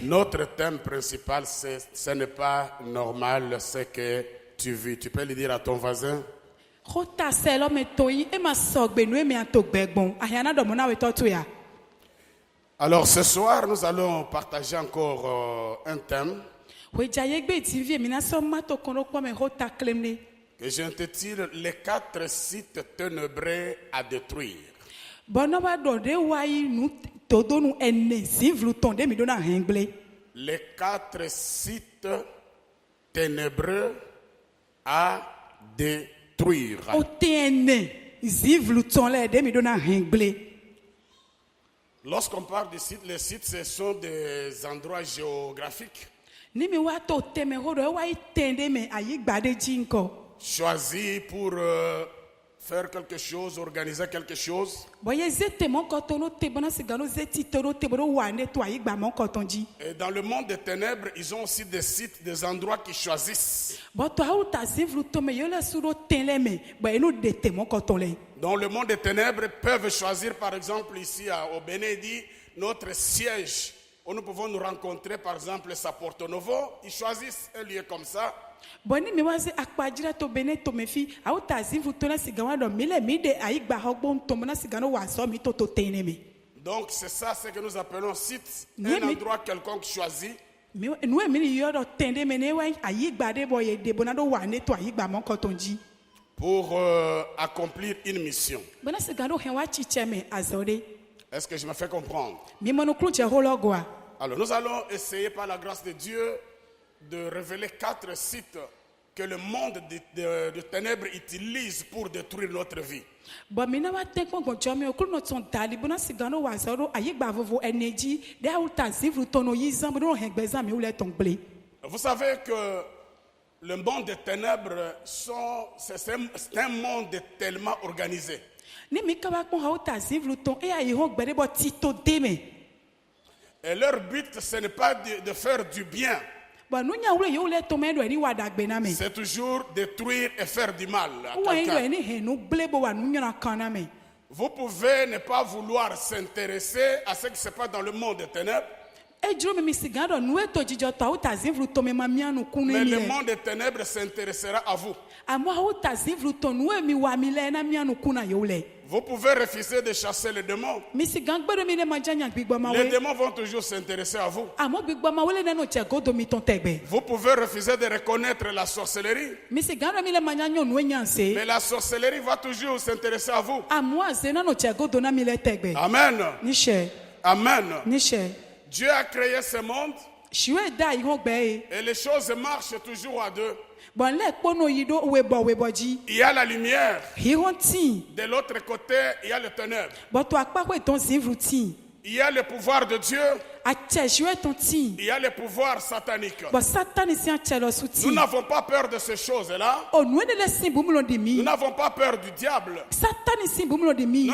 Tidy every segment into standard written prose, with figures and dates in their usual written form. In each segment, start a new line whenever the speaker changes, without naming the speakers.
Notre thème principal, ce n'est pas normal ce que tu vis. Tu peux le dire à ton voisin. Alors ce soir, nous allons partager encore un thème que j'intitule les 4 sites ténébreux à détruire. Les 4 sites ténébreux à détruire. Lorsqu'on parle de sites, les sites, ce sont des endroits géographiques choisis pour faire quelque chose, organiser quelque chose. Et dans le monde des ténèbres, ils ont aussi des sites, des endroits qu'ils choisissent. Dans le monde des ténèbres, ils peuvent choisir, par exemple, ici au Bénédit, notre siège, où nous pouvons nous rencontrer, par exemple, à Porto Novo. Ils choisissent un lieu comme ça. Donc c'est ça ce que nous appelons site, un endroit quelconque choisi pour accomplir une mission. Est-ce que je me fais comprendre? Alors nous allons essayer par la grâce de Dieu de révéler 4 sites que le monde de ténèbres utilise pour détruire notre vie. Vous savez que le monde des ténèbres, c'est un monde tellement organisé. Et leur but, ce n'est pas de faire du bien. C'est toujours détruire et faire du mal à quelqu'un. Vous pouvez ne pas vouloir s'intéresser à ce qui se passe dans le monde des ténèbres. Mais le monde des ténèbres s'intéressera à vous. Vous pouvez refuser de chasser les démons. Les démons vont toujours s'intéresser à vous. Vous pouvez refuser de reconnaître la sorcellerie. Mais la sorcellerie va toujours s'intéresser à vous. Amen. Amen. Dieu a créé ce monde et les choses marchent toujours à deux. Il y a la lumière. De l'autre côté, il y a le ténèbre. Il y a le pouvoir de Dieu. Il y a le pouvoir satanique. Nous n'avons pas peur de ces choses-là. Nous n'avons pas peur du diable. Nous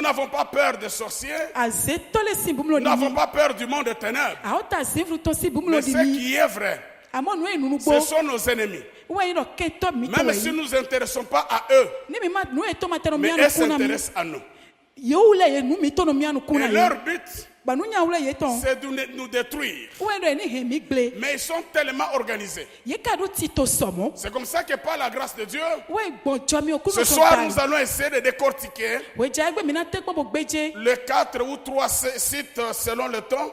n'avons pas peur des sorciers. Nous n'avons pas peur du monde des ténèbres. Mais ce qui est vrai, ce sont nos ennemis. Même si nous ne nous intéressons pas à eux, mais eux s'intéressent à nous. Et leur but, c'est de nous détruire. Mais ils sont tellement organisés. C'est comme ça que par la grâce de Dieu, ce soir nous allons essayer de décortiquer les 4 ou 3 sites selon le temps.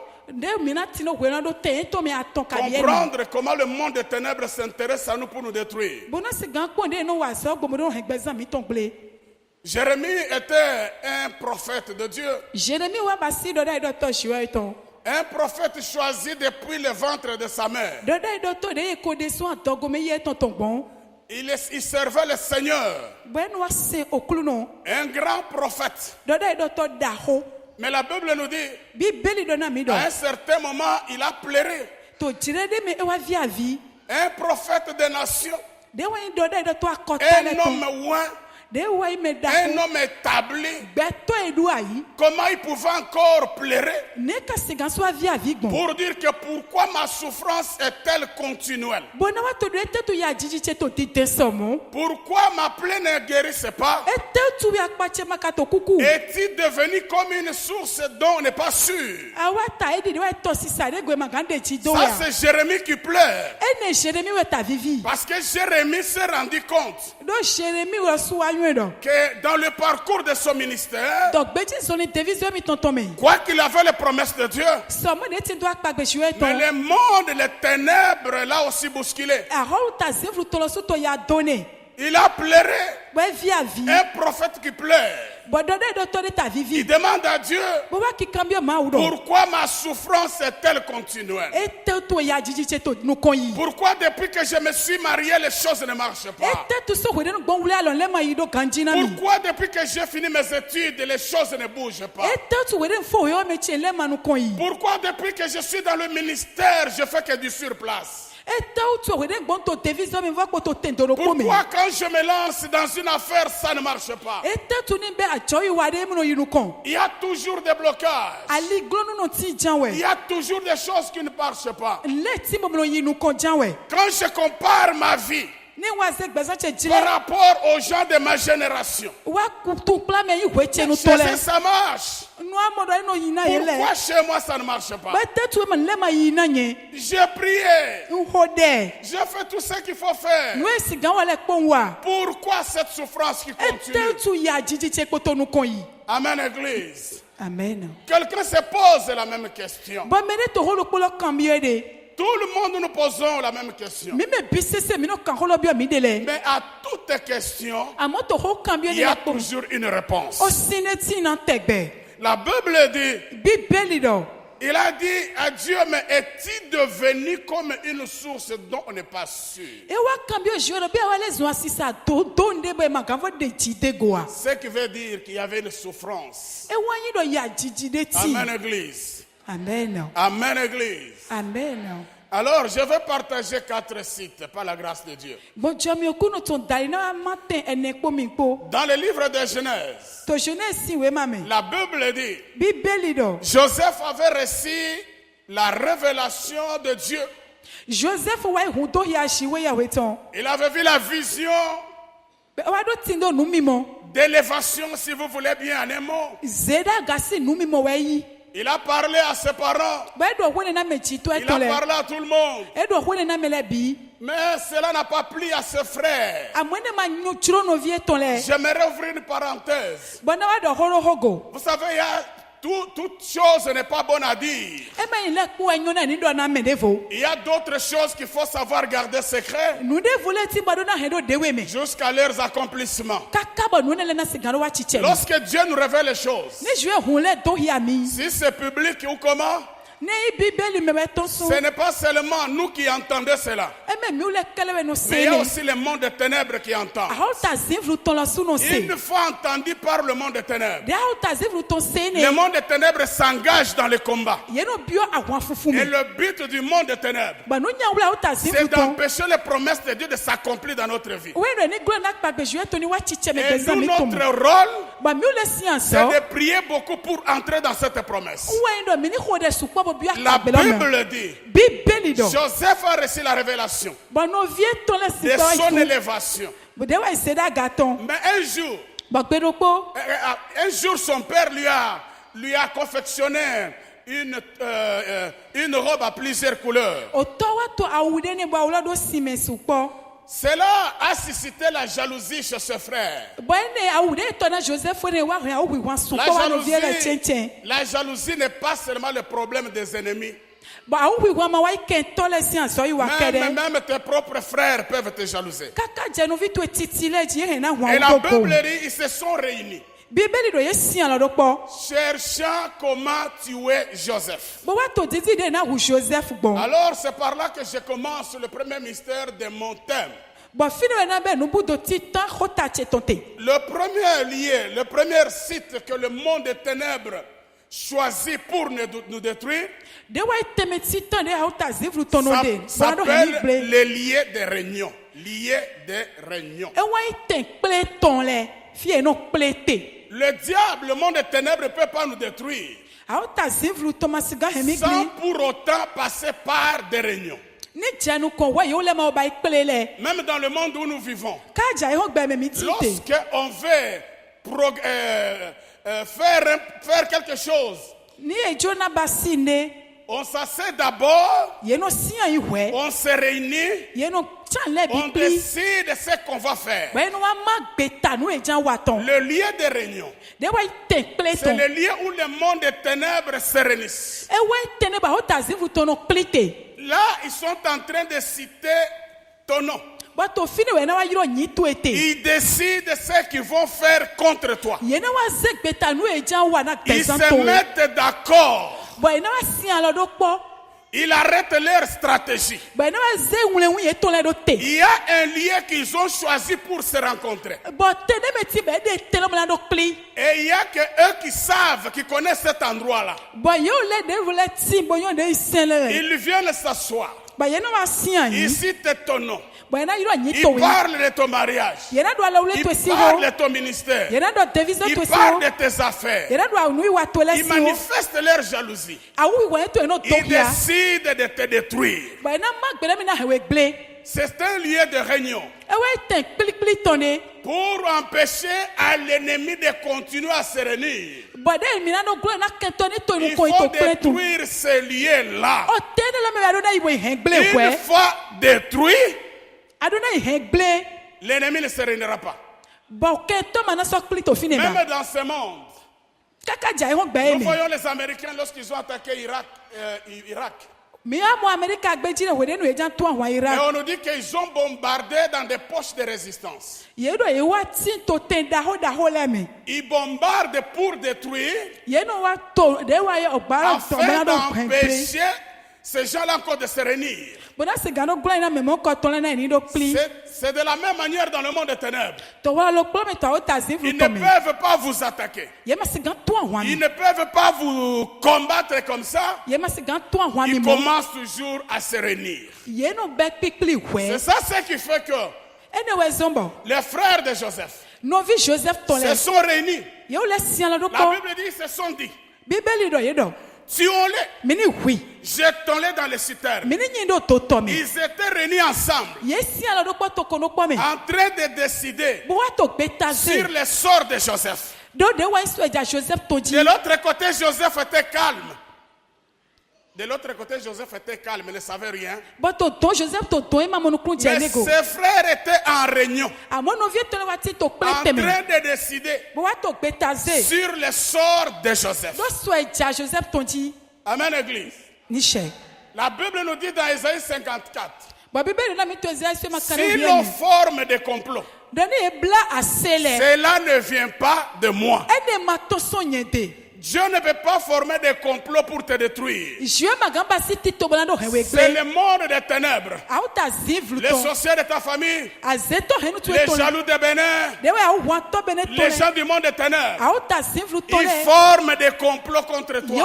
Comprendre comment le monde des ténèbres s'intéresse à nous pour nous détruire. Jérémie était un prophète de Dieu. Un prophète choisi depuis le ventre de sa mère. Il servait le Seigneur. Un grand prophète. Mais la Bible nous dit, à un certain moment, il a pleuré. Un prophète des nations. Un homme loin. Un homme établi, comment il pouvait encore pleurer pour dire que pourquoi ma souffrance est-elle continuelle? Pourquoi ma plaie ne guérissait pas? Est-il devenu comme une source dont on n'est pas sûr? Ça c'est Jérémie qui pleure. Parce que Jérémie s'est rendu compte que dans le parcours de son ministère, quoi qu'il avait les promesses de Dieu, mais le monde, les ténèbres l'a aussi bousculé. Il a pleuré. Un prophète qui pleure. Il demande à Dieu, pourquoi ma souffrance est-elle continuelle? Pourquoi depuis que je me suis marié, les choses ne marchent pas? Pourquoi depuis que j'ai fini mes études, les choses ne bougent pas? Pourquoi depuis que je suis dans le ministère, je fais que du surplace? Pourquoi quand je me lance dans une affaire, ça ne marche pas? Il y a toujours des blocages. Il y a toujours des choses qui ne marchent pas. Quand je compare ma vie par rapport aux gens de ma génération, ça marche. Pourquoi chez moi ça ne marche pas? J'ai prié. J'ai fait tout ce qu'il faut faire. Pourquoi cette souffrance qui continue? Amen, Église.
Amen.
Quelqu'un se pose la même question. Tout le monde nous posons la même question. Mais à toutes questions, il y a toujours une réponse. La Bible dit, il a dit à Dieu, mais est-il devenu comme une source dont on n'est pas sûr? Ce qui veut dire qu'il y avait une souffrance. Amen, Église.
Amen.
Amen, Église.
Amen.
Alors, je vais partager 4 sites par la grâce de Dieu. Dans le livre de Genèse, la Bible dit, Joseph avait reçu la révélation de Dieu. Il avait vu la vision d'élévation, si vous voulez bien, en un mot. Il a parlé à ses parents. Il a parlé à tout le monde. Mais cela n'a pas plu à ses frères. J'aimerais ouvrir une parenthèse. Vous savez, toute chose n'est pas bonne à dire. Il y a d'autres choses qu'il faut savoir garder secret jusqu'à leurs accomplissements. Lorsque Dieu nous révèle les choses, si c'est public ou comment, ce n'est pas seulement nous qui entendons cela, mais il y a aussi le monde des ténèbres qui entend. Une fois entendu par le monde des ténèbres, le monde des ténèbres s'engage dans le combat. Et le but du monde des ténèbres, c'est d'empêcher les promesses de Dieu de s'accomplir dans notre vie. Et nous, notre rôle, c'est de prier beaucoup pour entrer dans cette promesse. La Bible dit, Joseph a reçu la révélation de son élévation. Mais un jour, son père lui a confectionné une robe à plusieurs couleurs. Cela a suscité la jalousie chez ses frères. La jalousie n'est pas seulement le problème des ennemis. Même tes propres frères peuvent te jalouser. Et la Bible dit, ils se sont réunis, cherchant comment tuer Joseph. Alors c'est par là que je commence le premier mystère de mon thème. Le premier lieu, le premier site que le monde des ténèbres choisit pour nous détruire, s'appelle le lieu des réunions. Lieu des réunions. Le diable, le monde des ténèbres ne peut pas nous détruire sans pour autant passer par des réunions. Même dans le monde où nous vivons, lorsqu'on veut faire quelque chose, on s'assied d'abord, on se réunit, on décide de ce qu'on va faire. Le lieu de réunion, c'est le lieu où le monde des ténèbres se réunissent. Là, ils sont en train de citer ton nom. Ils décident ce qu'ils vont faire contre toi. Ils se mettent d'accord. Ils arrêtent leur stratégie. Il y a un lieu qu'ils ont choisi pour se rencontrer. Et il y a que eux qui savent, qui connaissent cet endroit-là. Ils viennent s'asseoir. Ils citent ton nom. Ils parlent de ton mariage. Ils parlent de ton ministère. Ils parlent de tes affaires. Ils manifestent leur jalousie. Ils décident de te détruire. C'est un lieu de réunion pour empêcher à l'ennemi de continuer à se réunir. Il faut détruire ce lieu-là. Une fois détruit, l'ennemi ne se réunira pas. Même dans ce monde, nous voyons les Américains lorsqu'ils ont attaqué Irak. Et on nous dit qu'ils ont bombardé dans des poches de résistance. Ils bombardent pour détruire, afin d'empêcher ces gens-là encore de se réunir. C'est de la même manière dans le monde des ténèbres. Ils ne peuvent pas vous attaquer. Ils ne peuvent pas vous combattre comme ça. Ils commencent toujours à se réunir. C'est ça ce qui fait que les frères de Joseph se sont réunis. La Bible dit, se sont dit, tuons-les, jetons-les dans les citernes. Ils étaient réunis ensemble, en train de décider sur le sort de Joseph. De l'autre côté, Joseph était calme. De l'autre côté, Joseph était calme, il ne savait rien. Mais ses frères étaient en réunion, en train de décider sur le sort de Joseph. Amen, Église. La Bible nous dit dans Isaïe 54, si l'on forme des complots, cela ne vient pas de moi. Dieu ne peut pas former des complots pour te détruire. C'est le monde des ténèbres. Les sorciers de ta famille, les jaloux de Bénin, les gens du monde des ténèbres, ils forment des complots contre toi.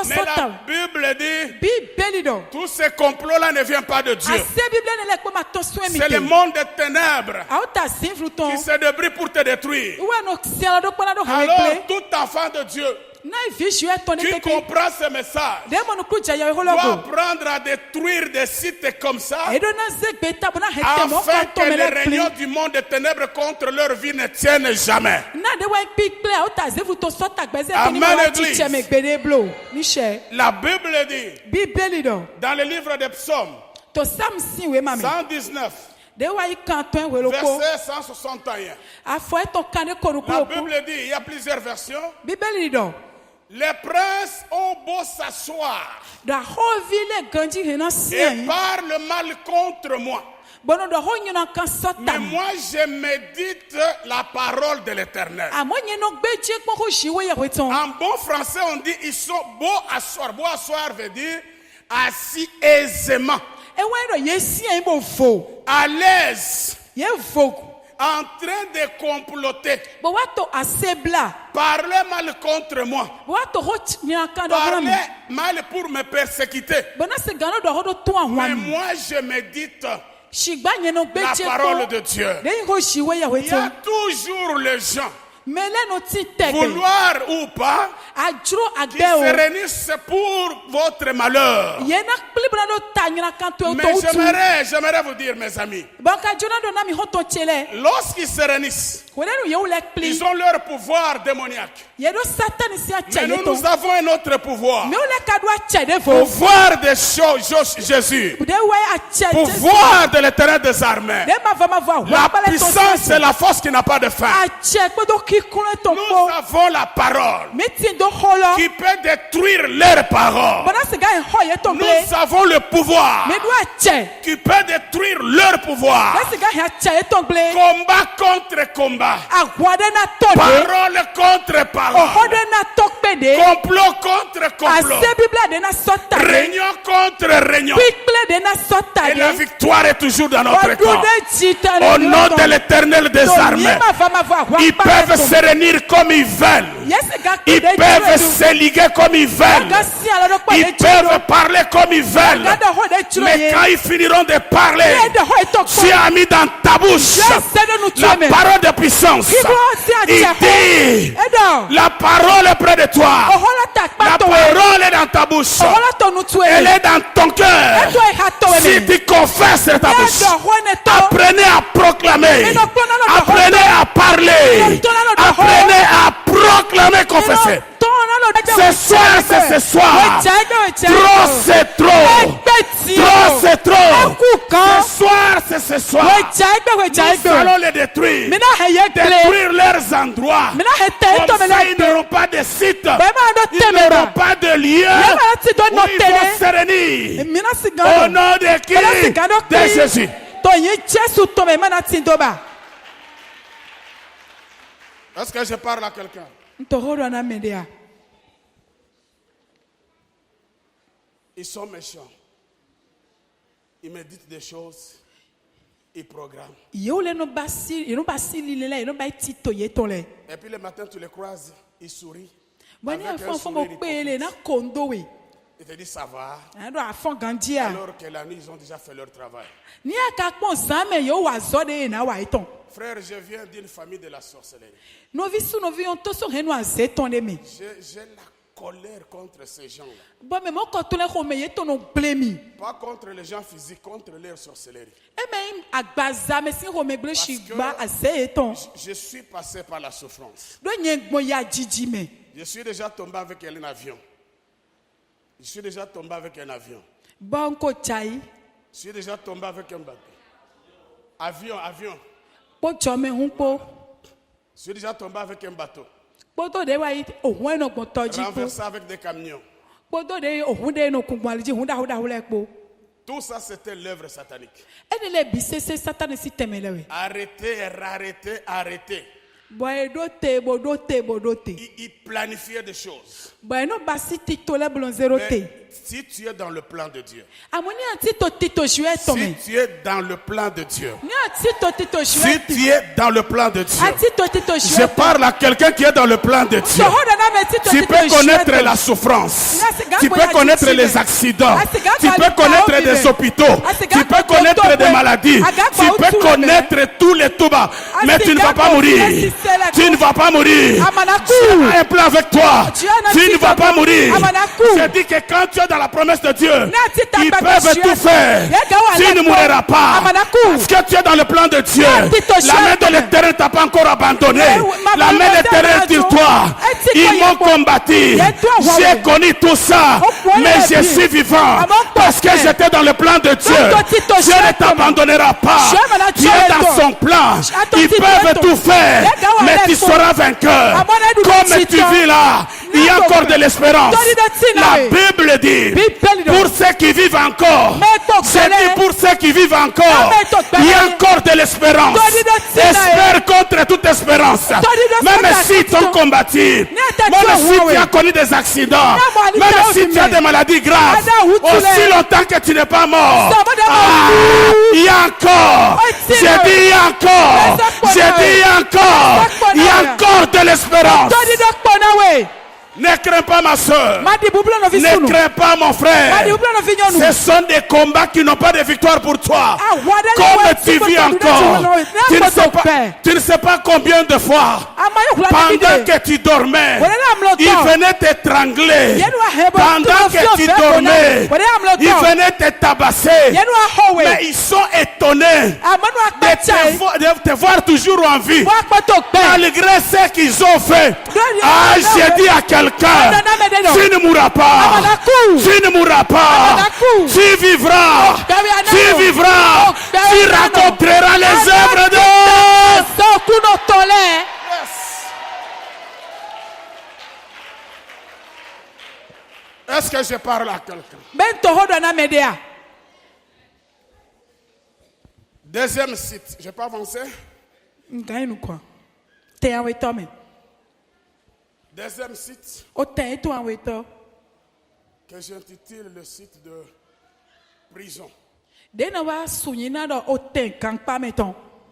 Mais la Bible dit, tous ces complots-là ne viennent pas de Dieu. C'est le monde des ténèbres qui se débrouille pour te détruire. Alors, tout enfant de Dieu qui comprend ce message doit apprendre à détruire des sites comme ça, afin que les réunions du monde des ténèbres contre leur vie ne tiennent jamais. Amen, Église. La Bible dit dans le livre des Psaumes 119 verset 161. La Bible dit, il y a plusieurs versions. Les princes ont beau s'asseoir et parlent mal contre moi, mais moi je médite la parole de l'Éternel. En bon français on dit ils sont beaux asseoir. Beau asseoir veut dire assis aisément, à l'aise, en train de comploter, parler mal contre moi, parler mal pour me persécuter. Mais moi je médite la parole de Dieu. Il y a toujours les gens, vouloir ou pas, qui se réunissent pour votre malheur. Mais j'aimerais vous dire, mes amis, lorsqu'ils se réunissent, ils ont leur pouvoir démoniaque. Mais nous avons un autre pouvoir. Pouvoir de Jésus. Pouvoir de l'Éternel des armées. La puissance et la force qui n'a pas de fin. Nous avons la parole qui peut détruire leurs paroles. Nous avons le pouvoir qui peut détruire leur pouvoir. Combat contre combat. Parole contre parole. Complot contre complot. Réunion contre réunion. Et la victoire est toujours dans notre camp. Au nom de l'Éternel des armées, ils peuvent se réunir comme ils veulent. Ils peuvent se liguer comme ils veulent. Ils peuvent parler comme ils veulent. Mais quand ils finiront de parler, tu as mis dans ta bouche la parole de puissance. Il dit, la parole est près de toi. La parole est dans ta bouche. Elle est dans ton cœur. Si tu confesses ta bouche, apprenez à proclamer. Apprenez à parler. Apprenez à proclamer, confesser. Ce soir, c'est ce soir. Trop, c'est trop. Trop, c'est trop. Ce soir, c'est ce soir. Nous allons les détruire. Détruire leurs endroits. Comme ça, ils n'auront pas de site. Ils n'auront pas de lieu où ils vont se réunir. Au nom de qui? De Jésus. Est-ce que je parle à quelqu'un? Ils sont méchants. Ils méditent des choses. Ils programment. Et puis le matin, tu les croises. Ils sourient. Avec un sourire, ils te disent ça va. Alors que la nuit, ils ont déjà fait leur travail. Frère, je viens d'une famille de la sorcellerie. J'ai la colère contre ces gens-là. Pas contre les gens physiques, contre leur sorcellerie. Parce que je suis passé par la souffrance. Je suis déjà tombé avec un avion. Je suis déjà tombé avec un avion. Je suis déjà tombé avec un bateau. Avion. Je suis déjà tombé avec un bateau. Renversé avec des camions. Tout ça, c'était l'œuvre satanique. Arrêtez. Il planifiait des choses. Mais si tu es dans le plan de Dieu, si tu es dans le plan de Dieu, si tu es dans le plan de Dieu, je parle à quelqu'un qui est dans le plan de Dieu. Tu peux connaître la souffrance, tu peux connaître les accidents, tu peux connaître des hôpitaux, tu peux connaître des maladies, tu peux connaître tous les toubas, mais tu ne vas pas mourir. Tu ne vas pas mourir. Dieu a un plan avec toi. Tu ne vas pas mourir. Je dis que quand tu es dans la promesse de Dieu, ils peuvent tout faire. Tu ne mourras pas. Parce que tu es dans le plan de Dieu. La main de l'Éternel t'a pas encore abandonné. La main de l'Éternel sur toi. Ils m'ont combattu. J'ai connu tout ça. Mais je suis vivant. Parce que j'étais dans le plan de Dieu. Dieu ne t'abandonnera pas. Tu es dans son plan. Ils peuvent tout faire. Mais tu seras vainqueur. Comme tu vis là, il y a encore de l'espérance. La Bible dit, pour ceux qui vivent encore, c'est dit pour ceux qui vivent encore, il y a encore de l'espérance. Espère contre toute espérance. Même si tu as combattu, même si tu as connu des accidents, même si tu as des maladies graves, aussi longtemps que tu n'es pas mort, il y a encore. J'ai dit il y a encore. J'ai dit il y a encore. Il y a encore de l'espérance. Ne crains pas ma soeur. Ne crains pas mon frère. Ce sont des combats qui n'ont pas de victoire pour toi. Comme tu vis encore. Tu ne sais pas combien de fois, pendant que tu dormais, ils venaient t'étrangler. Pendant que tu dormais, ils venaient te tabasser. Mais ils sont étonnés de te voir toujours en vie. Malgré ce qu'ils ont fait. Ah, j'ai dit à quelqu'un, tu ne mourras pas. Tu ne mourras pas. Tu vivras. Tu vivras. Tu raconteras les œuvres de Dieu. Est-ce que je parle à quelqu'un? Deuxième site. Je peux avancer? Deuxième site que j'intitule le site de prison.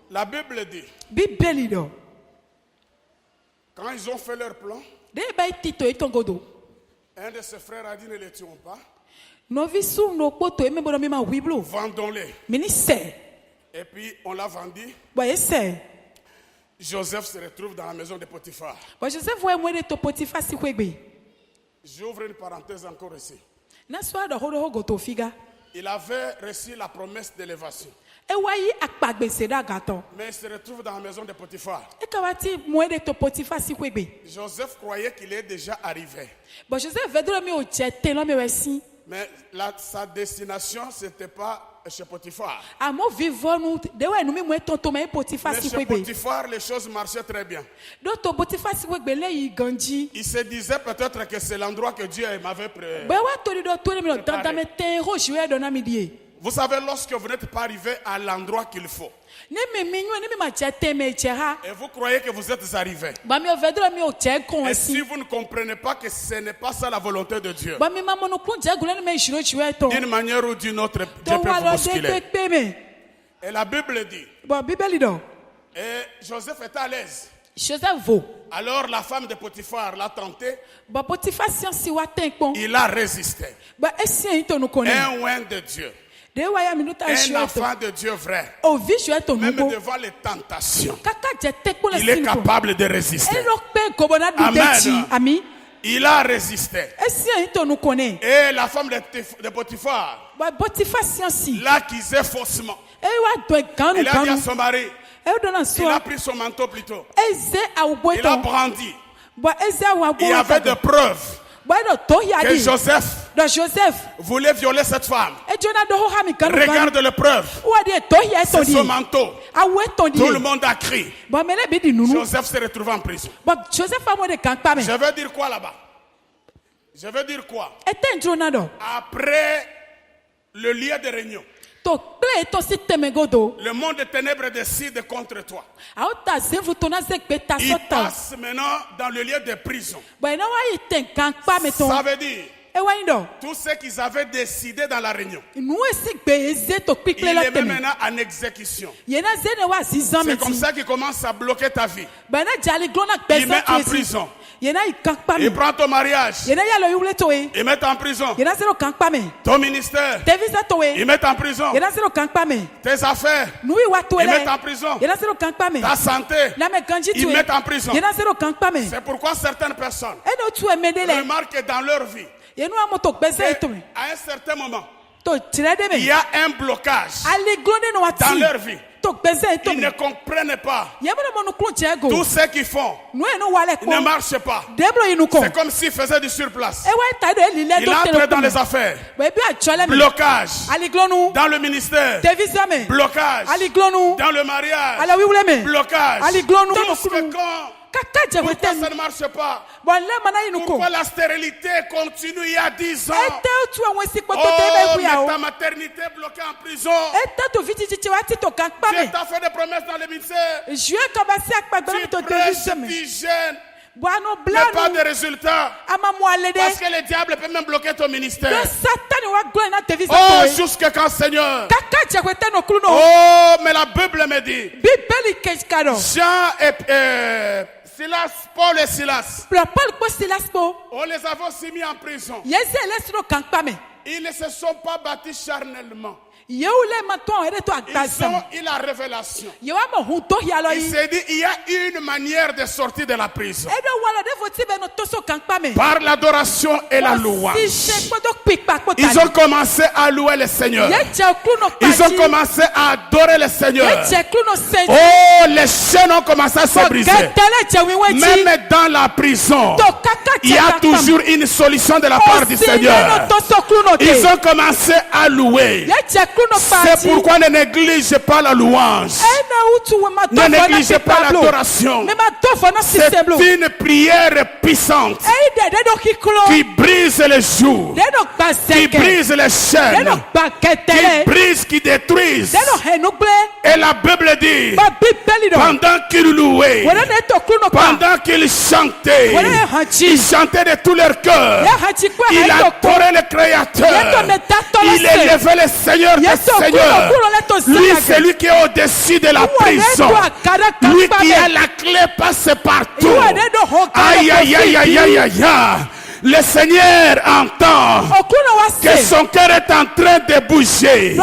La Bible dit, quand ils ont fait leur plan, un de ses frères a dit ne les tuons pas. Vendons-les. Et puis on l'a vendu. Joseph se retrouve dans la maison de Potiphar. J'ouvre une parenthèse encore ici. Il avait reçu la promesse d'élévation. Mais il se retrouve dans la maison de Potiphar. Joseph croyait qu'il est déjà arrivé. Mais sa destination, ce n'était pas chez Potiphar. Mais chez Potiphar, les choses marchaient très bien. Il se disait peut-être que c'est l'endroit que Dieu m'avait préparé. Vous savez, lorsque vous n'êtes pas arrivé à l'endroit qu'il faut, et vous croyez que vous êtes arrivé, et si vous ne comprenez pas que ce n'est pas ça la volonté de Dieu, d'une manière ou d'une autre, Dieu peut vous bousculer. Et la Bible dit, et Joseph était à l'aise. Alors la femme de Potiphar l'a tenté. Il a résisté. Un oint de Dieu. Un enfant de Dieu vrai, même devant les tentations, il est capable de résister. Amen. Il a résisté. Et la femme de Potiphar l'a accusé faussement. Elle a dit à son mari, il a pris son manteau plutôt. Il a brandi. Il y avait des preuves que Joseph voulait violer cette femme. Regarde les preuves. C'est son manteau. Tout le monde a crié. Joseph s'est retrouvé en prison. Je veux dire quoi là-bas? Je veux dire quoi? Après le lieu de réunion, le monde des ténèbres décide contre toi. Il passe maintenant dans le lieu de prison. Ça veut dire tout ce qu'ils avaient décidé dans la réunion, il est maintenant en exécution. C'est comme ça qu'il commence à bloquer ta vie. Il met en prison. Il prend ton mariage. Il met en prison. Ton ministère. Il met en prison. Tes affaires. Il met en prison. Ta santé. Il met en prison. C'est pourquoi certaines personnes remarquent que dans leur vie, à un certain moment, il y a un blocage dans leur vie. Ils ne comprennent pas. Tout ce qu'ils font ne marche pas. C'est comme s'ils faisaient du surplace. Il entre dans les affaires. Blocage dans le ministère. Blocage dans le mariage. Blocage. Pourquoi ça ne marche pas? Pourquoi la stérilité continue il y a 10 ans? Oh, mais ta maternité bloquée en prison. Dieu t'a fait des promesses dans le ministère. Tu prêches, tu gênes. Il n'y a pas de résultat. Parce que le diable peut même bloquer ton ministère. Oh, jusqu'à quand, Seigneur? Oh, mais la Bible me dit, Jean Silas, Paul et Silas. On les avait aussi mis en prison. Ils ne se sont pas battus charnellement. Ils ont eu la révélation. Il s'est dit, il y a une manière de sortir de la prison. Par l'adoration et la louange. Ils ont commencé à louer le Seigneur. Ils ont commencé à adorer le Seigneur. Oh, les chaînes ont commencé à se briser. Même dans la prison, il y a toujours une solution de la part du Seigneur. Ils ont commencé à louer. C'est pourquoi ne négligez pas la louange. Ne négligez pas l'adoration. C'est une prière puissante qui brise les jours, qui brise les chaînes, qui brise, qui détruise. Et la Bible dit, pendant qu'ils louaient, pendant qu'ils chantaient, ils chantaient de tout leur cœur. Il adorait le Créateur. Il élevait le Seigneur des Seigneurs. Lui, c'est lui qui est au-dessus de la prison. Lui qui a la clé passe partout. Aïe, aïe, aïe, aïe, aïe, aïe. Le Seigneur entend que son cœur est en train de bouger.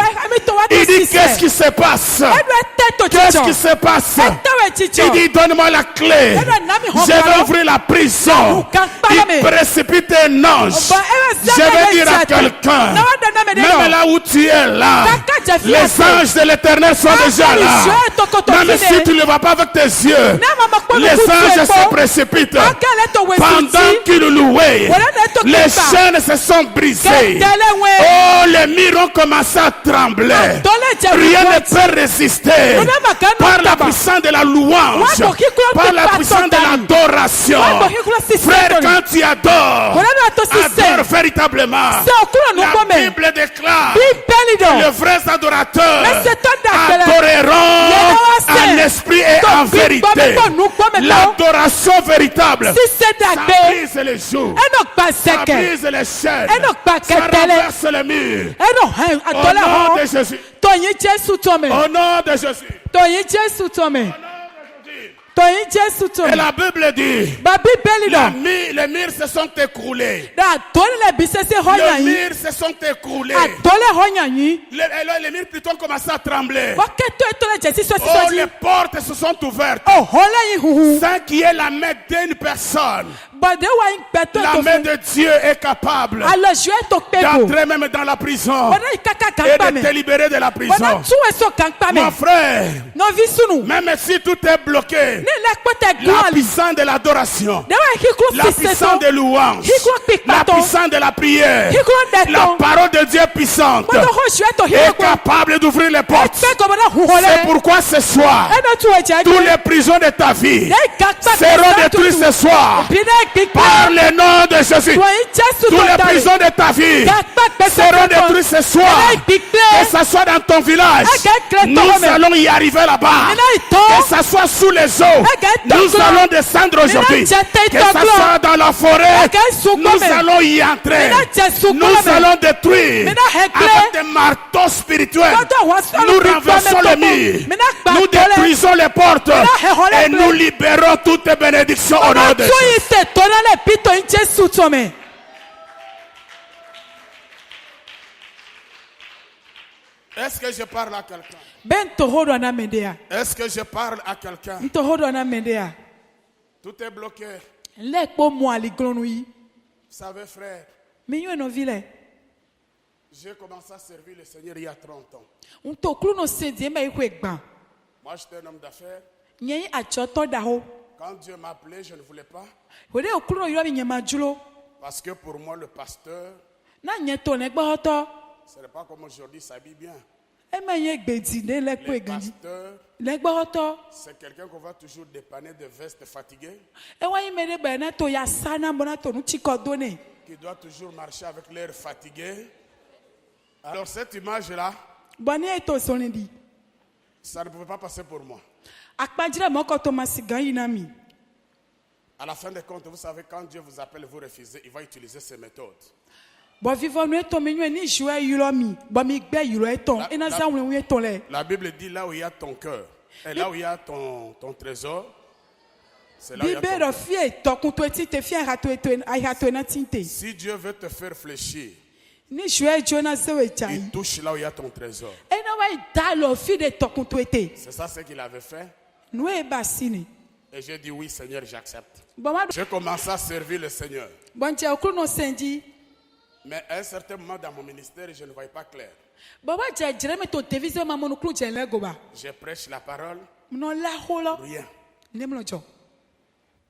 Il dit, qu'est-ce qui se passe? Qu'est-ce qui se passe? Il dit, donne-moi la clé. Je vais ouvrir la prison. Il précipite un ange. Je vais dire à quelqu'un, même là où tu es là, les anges de l'Éternel sont déjà là. Même si tu ne le vois pas avec tes yeux, les anges se précipitent. Pendant qu'ils louaient, les chaînes se sont brisées. Oh, les murs ont commencé à trembler. Rien ne peut résister. Par la puissance de la louange, par la puissance de l'adoration. Frère, quand tu adores, adore véritablement. La Bible déclare que les vrais adorateurs adoreront en esprit et en vérité. L'adoration véritable, ça brise les jours, ça brise les chaînes, ça renverse les murs. Au nom de Jésus. Au nom de Jésus. Et la Bible dit, les murs se sont écroulés. Les murs se sont écroulés. Les murs plutôt ont commencé à trembler. Oh, les portes se sont ouvertes. Sans qu'il y ait la main d'une personne. La main de Dieu est capable d'entrer même dans la prison et de te libérer de la prison. Mon frère, même si tout est bloqué, la puissance de l'adoration, la puissance de louange, la puissance de la prière, la parole de Dieu puissante est capable d'ouvrir les portes. C'est pourquoi ce soir, tous les prisons de ta vie seront détruites ce soir. Par le nom de Jésus, tous les prisons de ta vie seront détruites ce soir. Que ce soit dans ton village, nous allons y arriver là-bas. Que ce soit sous les eaux, nous allons descendre aujourd'hui. Que ce soit dans la forêt, nous allons y entrer. Nous allons détruire avec des marteaux spirituels. Nous renversons les murs, nous détruisons les portes et nous libérons toutes les bénédictions au nom de Jésus. Est-ce que je parle à quelqu'un? Est-ce que je parle à quelqu'un? Tout est bloqué. Vous savez, frère, j'ai commencé à servir le Seigneur il y a 30 ans. Moi, j'étais un homme d'affaires. Quand Dieu m'a appelé, je ne voulais pas. Parce que pour moi, le pasteur, ce n'est pas comme aujourd'hui, s'habille bien. Le pasteur, c'est quelqu'un qu'on va toujours dépanner de vestes fatiguées. Qui doit toujours marcher avec l'air fatigué. Alors cette image-là, ça ne pouvait pas passer pour moi. À la fin des comptes, vous savez, quand Dieu vous appelle, vous refusez, il va utiliser ces méthodes. La Bible dit là où il y a ton cœur, et là où il y a ton trésor, C'est là où il y a ton cœur. Si Dieu veut te faire fléchir, il touche là où il y a ton trésor. C'est ça ce qu'il avait fait. Et j'ai dit oui Seigneur, j'accepte. J'ai commencé à servir le Seigneur. Mais à un certain moment dans mon ministère, je ne voyais pas clair. Je prêche la parole, rien.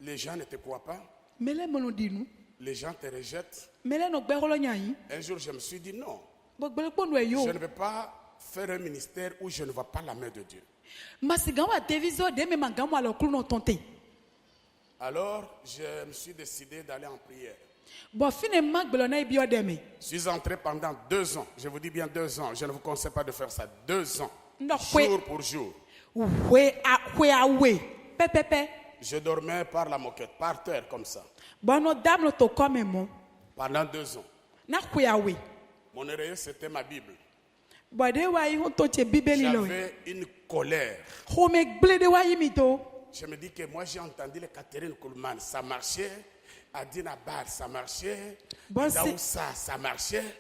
Les gens ne te croient pas. Les gens te rejettent. Un jour, je me suis dit non. Je ne vais pas faire un ministère où je ne vois pas la main de Dieu. Alors, je me suis décidé d'aller en prière. Je suis entré pendant 2 ans. Je vous dis bien 2 ans. Je ne vous conseille pas de faire ça. 2 ans. Jour pour jour. Je dormais par la moquette, par terre comme ça. Pendant 2 ans. Mon oreiller, c'était ma Bible. J'avais une colère. Je me dis que moi j'ai entendu les Catherine Kuhlman, ça marchait. Adina Bar, ça marchait. Daoussa, ça marchait.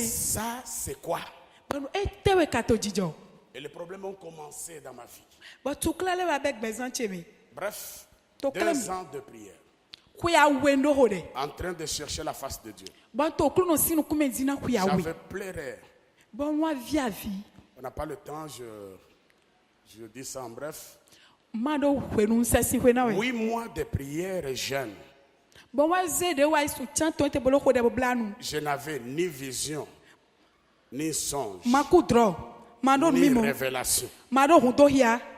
Ça, c'est quoi? Et les problèmes ont commencé dans ma vie. Bref, 2 ans de prière. En train de chercher la face de Dieu. J'avais pleuré. On n'a pas le temps, je dis ça en bref. 8 mois de prière et jeûne. Je n'avais ni vision, ni songe, ni révélation.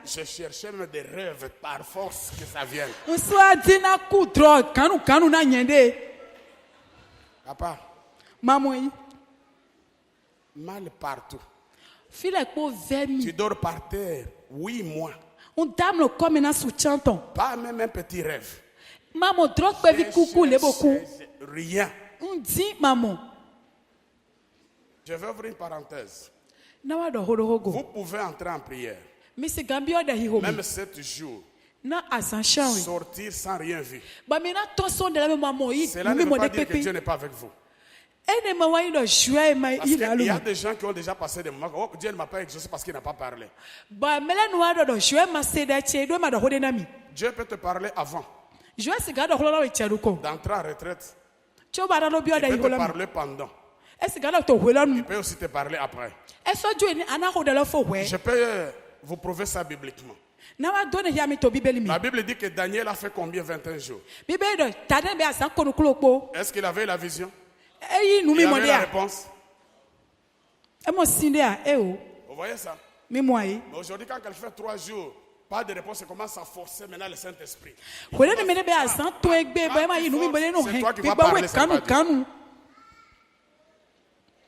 Je cherchais même des rêves par force que ça vienne. Papa, mal partout. Tu dors par terre 8 mois. Pas même un petit rêve. Rien. Je vais ouvrir une parenthèse. Vous pouvez entrer en prière. Même 7 jours. Sortir sans rien vivre. Cela ne veut pas dire que Dieu n'est pas avec vous. Parce qu'il y a des gens qui ont déjà passé des moments. Oh, Dieu ne m'a pas exaucé parce qu'il n'a pas parlé. Dieu peut te parler avant d'entrer en retraite. Il peut te parler pendant. Il peut aussi te parler après. Je peux vous prouver ça bibliquement. La Bible dit que Daniel a fait combien? 21 jours. Est-ce qu'il avait la vision? Il avait la réponse. Vous voyez ça? Mais aujourd'hui, quand elle fait 3 jours, pas de réponse, elle commence à forcer maintenant le Saint-Esprit. C'est toi qui vas parler, c'est pas Dieu.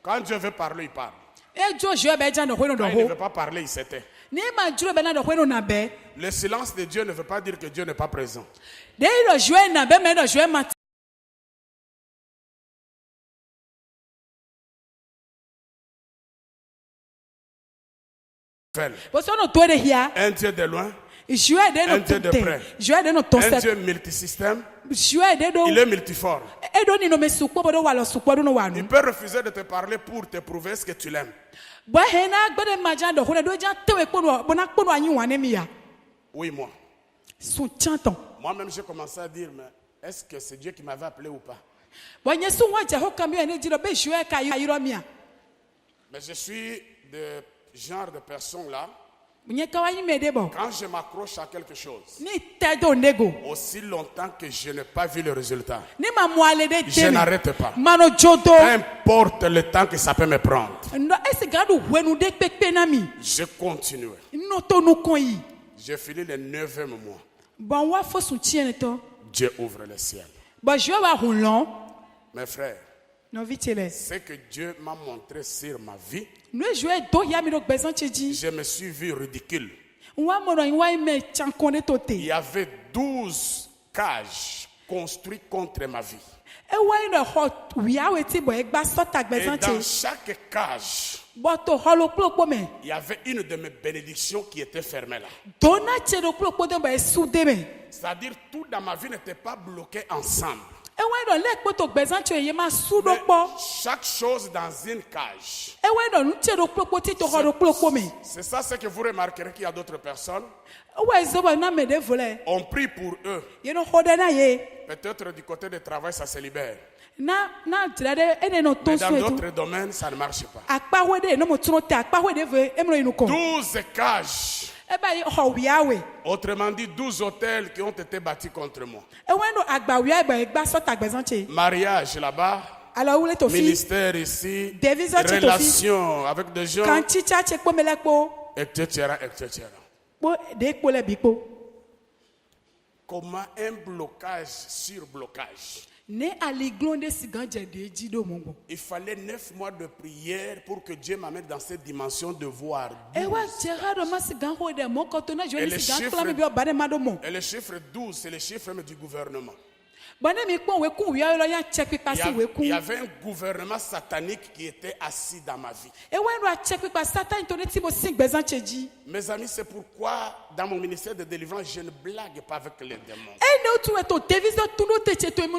Quand Dieu veut parler, il parle. Quand il ne veut pas parler, il s'éteint. Le silence de Dieu ne veut pas dire que Dieu n'est pas présent. Un Dieu de loin, un Dieu de près, un Dieu multisystème. Il est multiforme. Il peut refuser de te parler pour te prouver ce que tu l'aimes. Oui, moi. Moi-même, j'ai commencé à dire, mais est-ce que c'est Dieu qui m'avait appelé ou pas? Mais je suis de genre de personne là. Quand je m'accroche à quelque chose, aussi longtemps que je n'ai pas vu le résultat, je n'arrête pas. Peu importe le temps que ça peut me prendre, je continue. J'ai fini le 9e mois. Dieu ouvre le ciel. Mes frères, ce que Dieu m'a montré sur ma vie, je me suis vu ridicule. Il y avait 12 cages construites contre ma vie. Et dans chaque cage, il y avait une de mes bénédictions qui était fermée là. C'est-à-dire tout dans ma vie n'était pas bloqué ensemble. Mais chaque chose dans une cage. C'est ça ce que vous remarquerez qu'il y a d'autres personnes. On prie pour eux. Peut-être du côté du travail ça se libère. Mais dans d'autres domaines ça ne marche pas. 12 cages. Autrement dit, 12 hôtels qui ont été bâtis contre moi. Mariage là-bas, ministère ici, relations avec des gens, etc., etc. Comment un blocage sur blocage? Il fallait 9 mois de prière pour que Dieu m'amène dans cette dimension de voir 12. Et le chiffre 12, c'est le chiffre du gouvernement. Il y avait un gouvernement satanique qui était assis dans ma vie. Mes amis, c'est pourquoi dans mon ministère de délivrance, je ne blague pas avec les démons.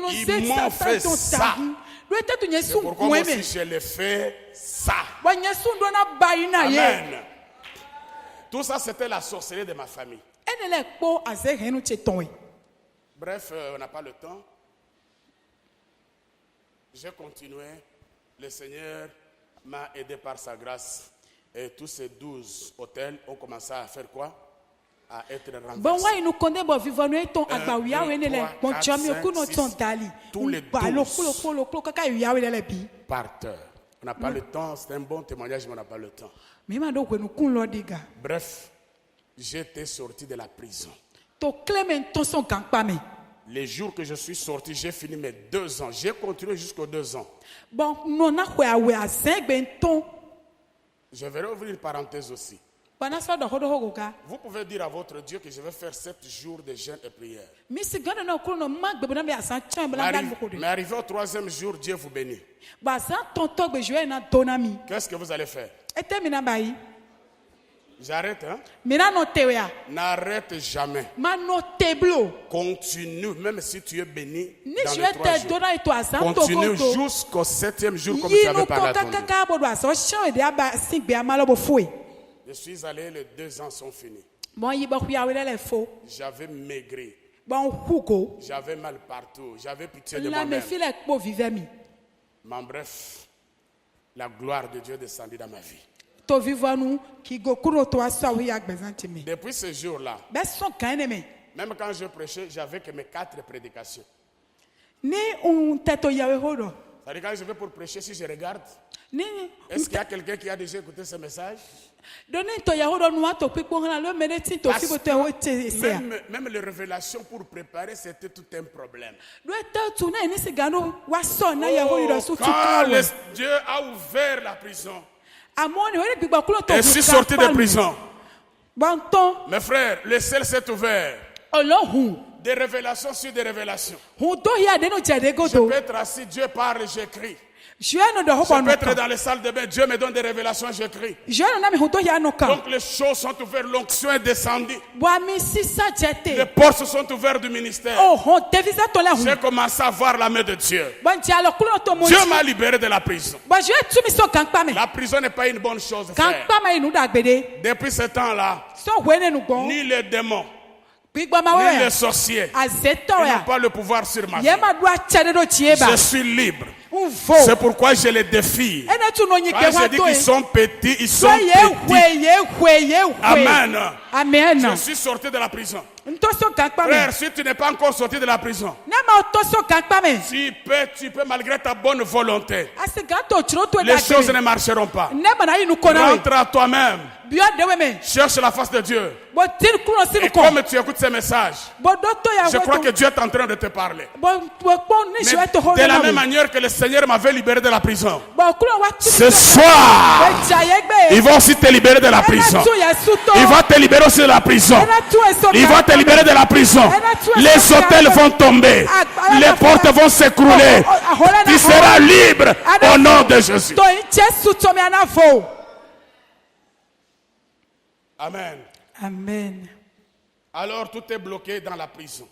Ils m'ont fait ça. C'est pourquoi moi aussi je l'ai fait ça. Amen. Tout ça, c'était la sorcellerie de ma famille. Bref, on n'a pas le temps. J'ai continué. Le Seigneur m'a aidé par sa grâce. Et tous ces 12 hôtels ont commencé à faire quoi? À être renversés. Tous les 12 par terre. On n'a pas le temps. C'est un bon témoignage, mais on n'a pas le temps. Bref, j'étais sorti de la prison. Les jours que je suis sorti, j'ai fini mes 2 ans. J'ai continué jusqu'aux 2 ans. Je vais ouvrir une parenthèse aussi. Vous pouvez dire à votre Dieu que je vais faire 7 jours de jeûne et prière. Mais arrivé au 3e jour, Dieu vous bénit. Qu'est-ce que vous allez faire? J'arrête, hein? N'arrête jamais. Continue, même si tu es béni dans les 3 jours. Continue jusqu'au 7e jour comme tu avais parlé à ton Dieu. Je suis allé, les 2 ans sont finis. J'avais maigri. J'avais mal partout. J'avais pitié de moi-même. Mais bref, la gloire de Dieu descendit dans ma vie. Depuis ce jour-là, même quand je prêchais, j'avais que mes 4 prédications. C'est-à-dire quand je vais pour prêcher, si je regarde, est-ce qu'il y a quelqu'un qui a déjà écouté ce message? Même les révélations pour préparer, c'était tout un problème. Quand Dieu a ouvert la prison, et je suis sorti de prison. Mes frères, le ciel s'est ouvert. Des révélations sur des révélations. Je peux être assis, Dieu parle, j'écris. Je peux être dans les salles de bain, Dieu me donne des révélations, j'écris. Donc les choses sont ouvertes, l'onction est descendue. Les portes se sont ouvertes du ministère. J'ai commencé à voir la main de Dieu. Dieu m'a libéré de la prison. La prison n'est pas une bonne chose, frère. Depuis ce temps-là, ni les démons, ni les sorciers n'ont pas le pouvoir sur ma vie. Je suis libre. C'est pourquoi je les défie. Quand je dis qu'ils sont petits, ils sont petits. Amen. Je suis sorti de la prison. Frère, si tu n'es pas encore sorti de la prison, tu peux malgré ta bonne volonté, les choses ne marcheront pas. Rentre à toi-même. Cherche la face de Dieu. Et comme tu écoutes ces messages, je crois que Dieu est en train de te parler. Mais de la même manière que le Seigneur m'avait libéré de la prison, ce soir, il va aussi te libérer de la prison. Il va te libérer aussi de la prison. Il va te te libérer de la prison. Les hôtels vont tomber. Les portes vont s'écrouler. Tu seras libre au nom de Jésus. Amen.
Amen.
Alors tout est bloqué dans la prison.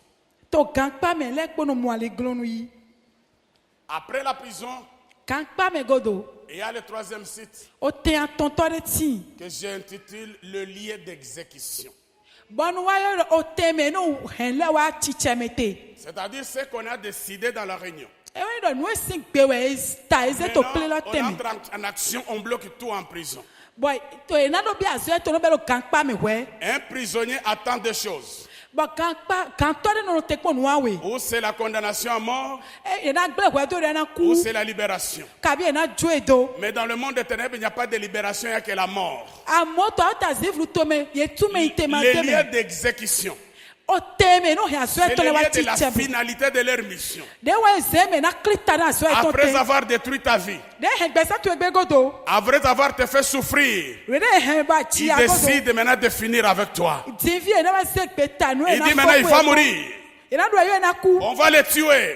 Après la prison, il y a le troisième site que j'intitule le lieu d'exécution. C'est-à-dire ce qu'on a décidé dans la réunion. Maintenant, on entre en action, on bloque tout en prison. Un prisonnier attend deux choses. Ou c'est la condamnation à mort, ou c'est la libération. Mais dans le monde des ténèbres, il n'y a pas de libération, il n'y a que la mort. Les lieux d'exécution. C'est le lieu de la finalité de leur mission. Après avoir détruit ta vie, après avoir te fait souffrir, il décide maintenant de finir avec toi. Il dit maintenant il va mourir. On va le tuer.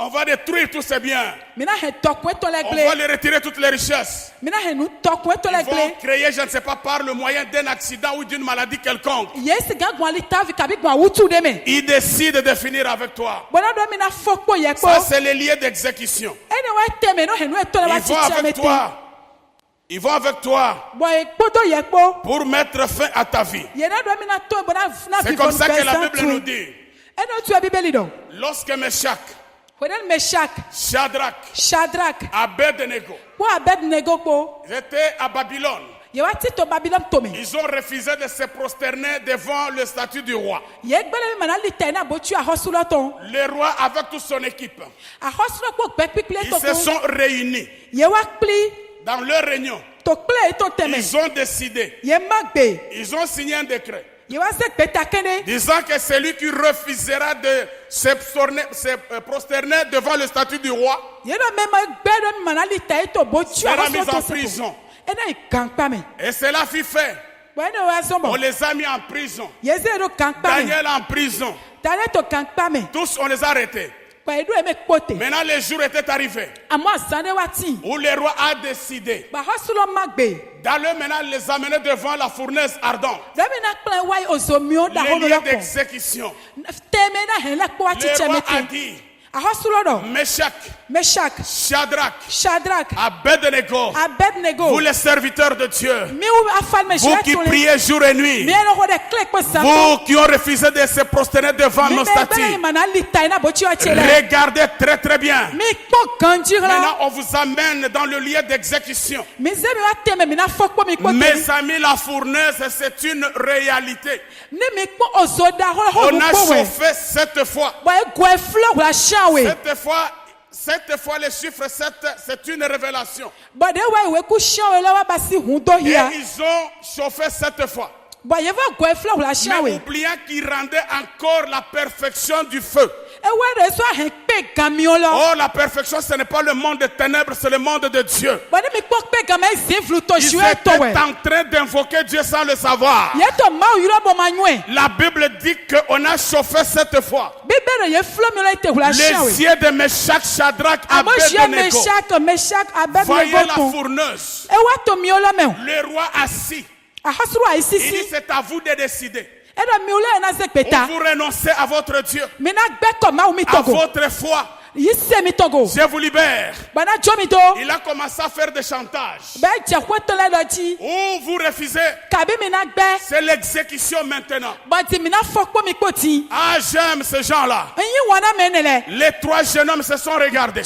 On va détruire tous ses biens. On va lui retirer toutes les richesses. Ils vont créer, je ne sais pas, par le moyen d'un accident ou d'une maladie quelconque. Ils décident de finir avec toi. Ça, c'est le lieu d'exécution. Ils vont avec toi pour mettre fin à ta vie. C'est comme ça que la Bible nous dit. Lorsque Shadrach, Abednego, ils étaient à Babylone. Ils ont refusé de se prosterner devant le statut du roi. Le roi avec toute son équipe, ils se sont réunis. Dans leur réunion, ils ont décidé, ils ont signé un décret disant que celui qui refusera de se prosterner devant le statut du roi sera mis en prison. Et cela fut fait. On les a mis en prison. Daniel en prison. Tous on les a arrêtés. Maintenant le jour était arrivé où le roi a décidé d'aller maintenant les amener devant la fournaise ardente. Le lieu d'exécution. Le roi a dit, Meshach, Shadrach, Abednego, vous les serviteurs de Dieu, vous qui priez jour et nuit, vous qui ont refusé de se prosterner devant nos statues, regardez très très bien. Maintenant on vous amène dans le lieu d'exécution. Mes amis, la fournaise c'est une réalité. On a chauffé cette fois. Cette fois, le chiffre 7, c'est une révélation. Et ils ont chauffé cette fois. Mais oubliant qu'ils rendaient encore la perfection du feu. Oh, la perfection, ce n'est pas le monde des ténèbres, c'est le monde de Dieu. Ils étaient en train d'invoquer Dieu sans le savoir. La Bible dit qu'on a chauffé cette fois les yeux de Meshach, Shadrach, Abednego. Voyez la fourneuse. Le roi assis. Il dit c'est à vous de décider. Ou vous renoncez à votre Dieu, à votre foi. Je vous libère. Il a commencé à faire des chantages. Ou vous refusez. C'est l'exécution maintenant. Ah, j'aime ces gens-là. Les trois jeunes hommes se sont regardés.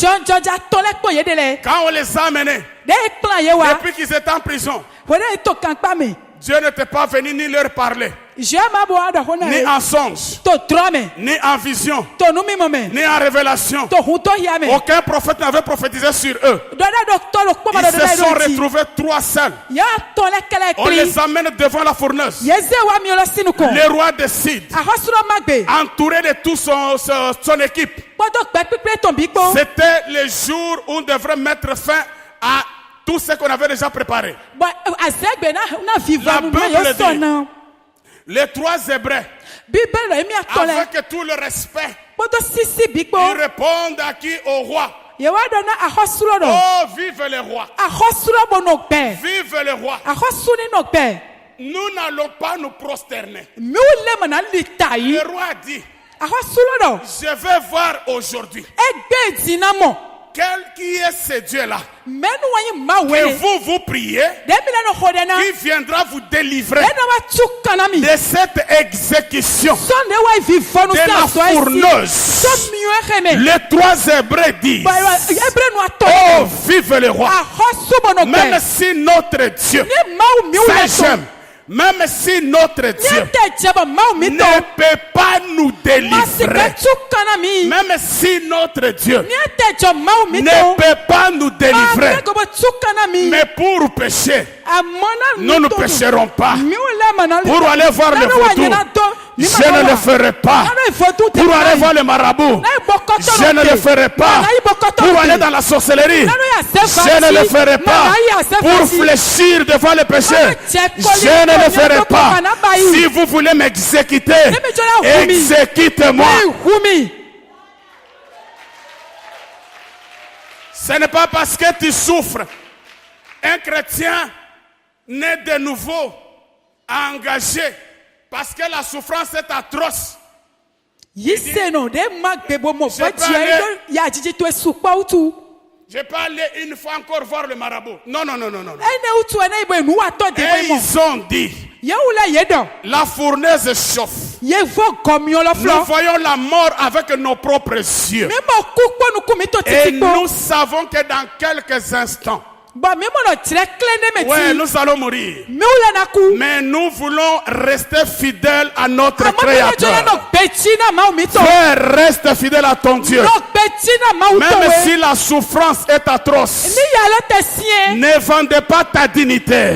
Quand on les a amenés, depuis qu'ils étaient en prison, Dieu n'était pas venu ni leur parler, ni en songe, ni en vision, ni en révélation. Aucun prophète n'avait prophétisé sur eux. Ils se sont retrouvés trois seuls. On les amène devant la fourneuse. Le roi décide, entouré de toute son équipe. C'était le jour où on devrait mettre fin à tout ce qu'on avait déjà préparé. La Bible dit, les trois Hébreux Avec tout le respect, ils répondent à qui? Au roi. Oh, vive le roi. Vive le roi. Nous n'allons pas nous prosterner. Le roi a dit, je vais voir aujourd'hui qui est ce Dieu-là que vous priez, qui viendra vous délivrer de cette exécution de la fourneuse. Les 3 Hébreux disent, oh, vive le roi. Même si notre Dieu, ça j'aime, même si notre Dieu ne peut pas nous délivrer, même si notre Dieu ne peut pas nous délivrer, mais pour pécher, nous ne pécherons pas. Pour aller voir le vaudou, je ne le ferai pas. Pour aller voir le marabout, je ne le ferai pas. Pour aller dans la sorcellerie, je ne le ferai pas. Pour fléchir devant le péché, je ne le ferai pas. Si vous voulez m'exécuter, exécutez-moi. Ce n'est pas parce que tu souffres. Un chrétien né de nouveau à engager parce que la souffrance est atroce. Je peux aller une fois encore voir le marabout. Non. Et ils ont dit, la fournaise chauffe. Nous voyons la mort avec nos propres yeux. Et nous savons que dans quelques instants, ouais, nous allons mourir. Mais nous voulons rester fidèles à notre Créateur. Frère, reste fidèle à ton Dieu. Même si la souffrance est atroce, ne vendez pas ta dignité.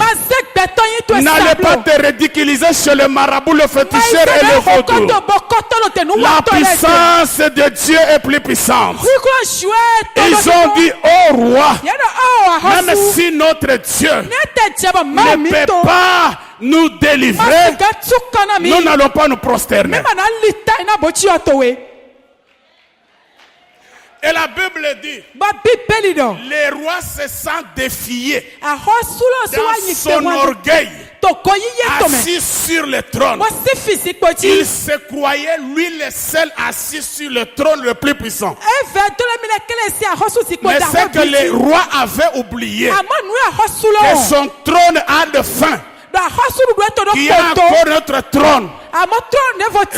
N'allez pas te ridiculiser chez le marabout, le féticheur et le vaudou. La puissance de Dieu est plus puissante. Ils ont dit, oh roi, même si notre Dieu ne peut pas nous délivrer, nous n'allons pas nous prosterner. Et la Bible dit, les rois se sentent défiés dans son orgueil, assis sur le trône. Il se croyait lui le seul assis sur le trône le plus puissant. Mais c'est que les rois avaient oublié que son trône a de fin. Il y a encore notre trône.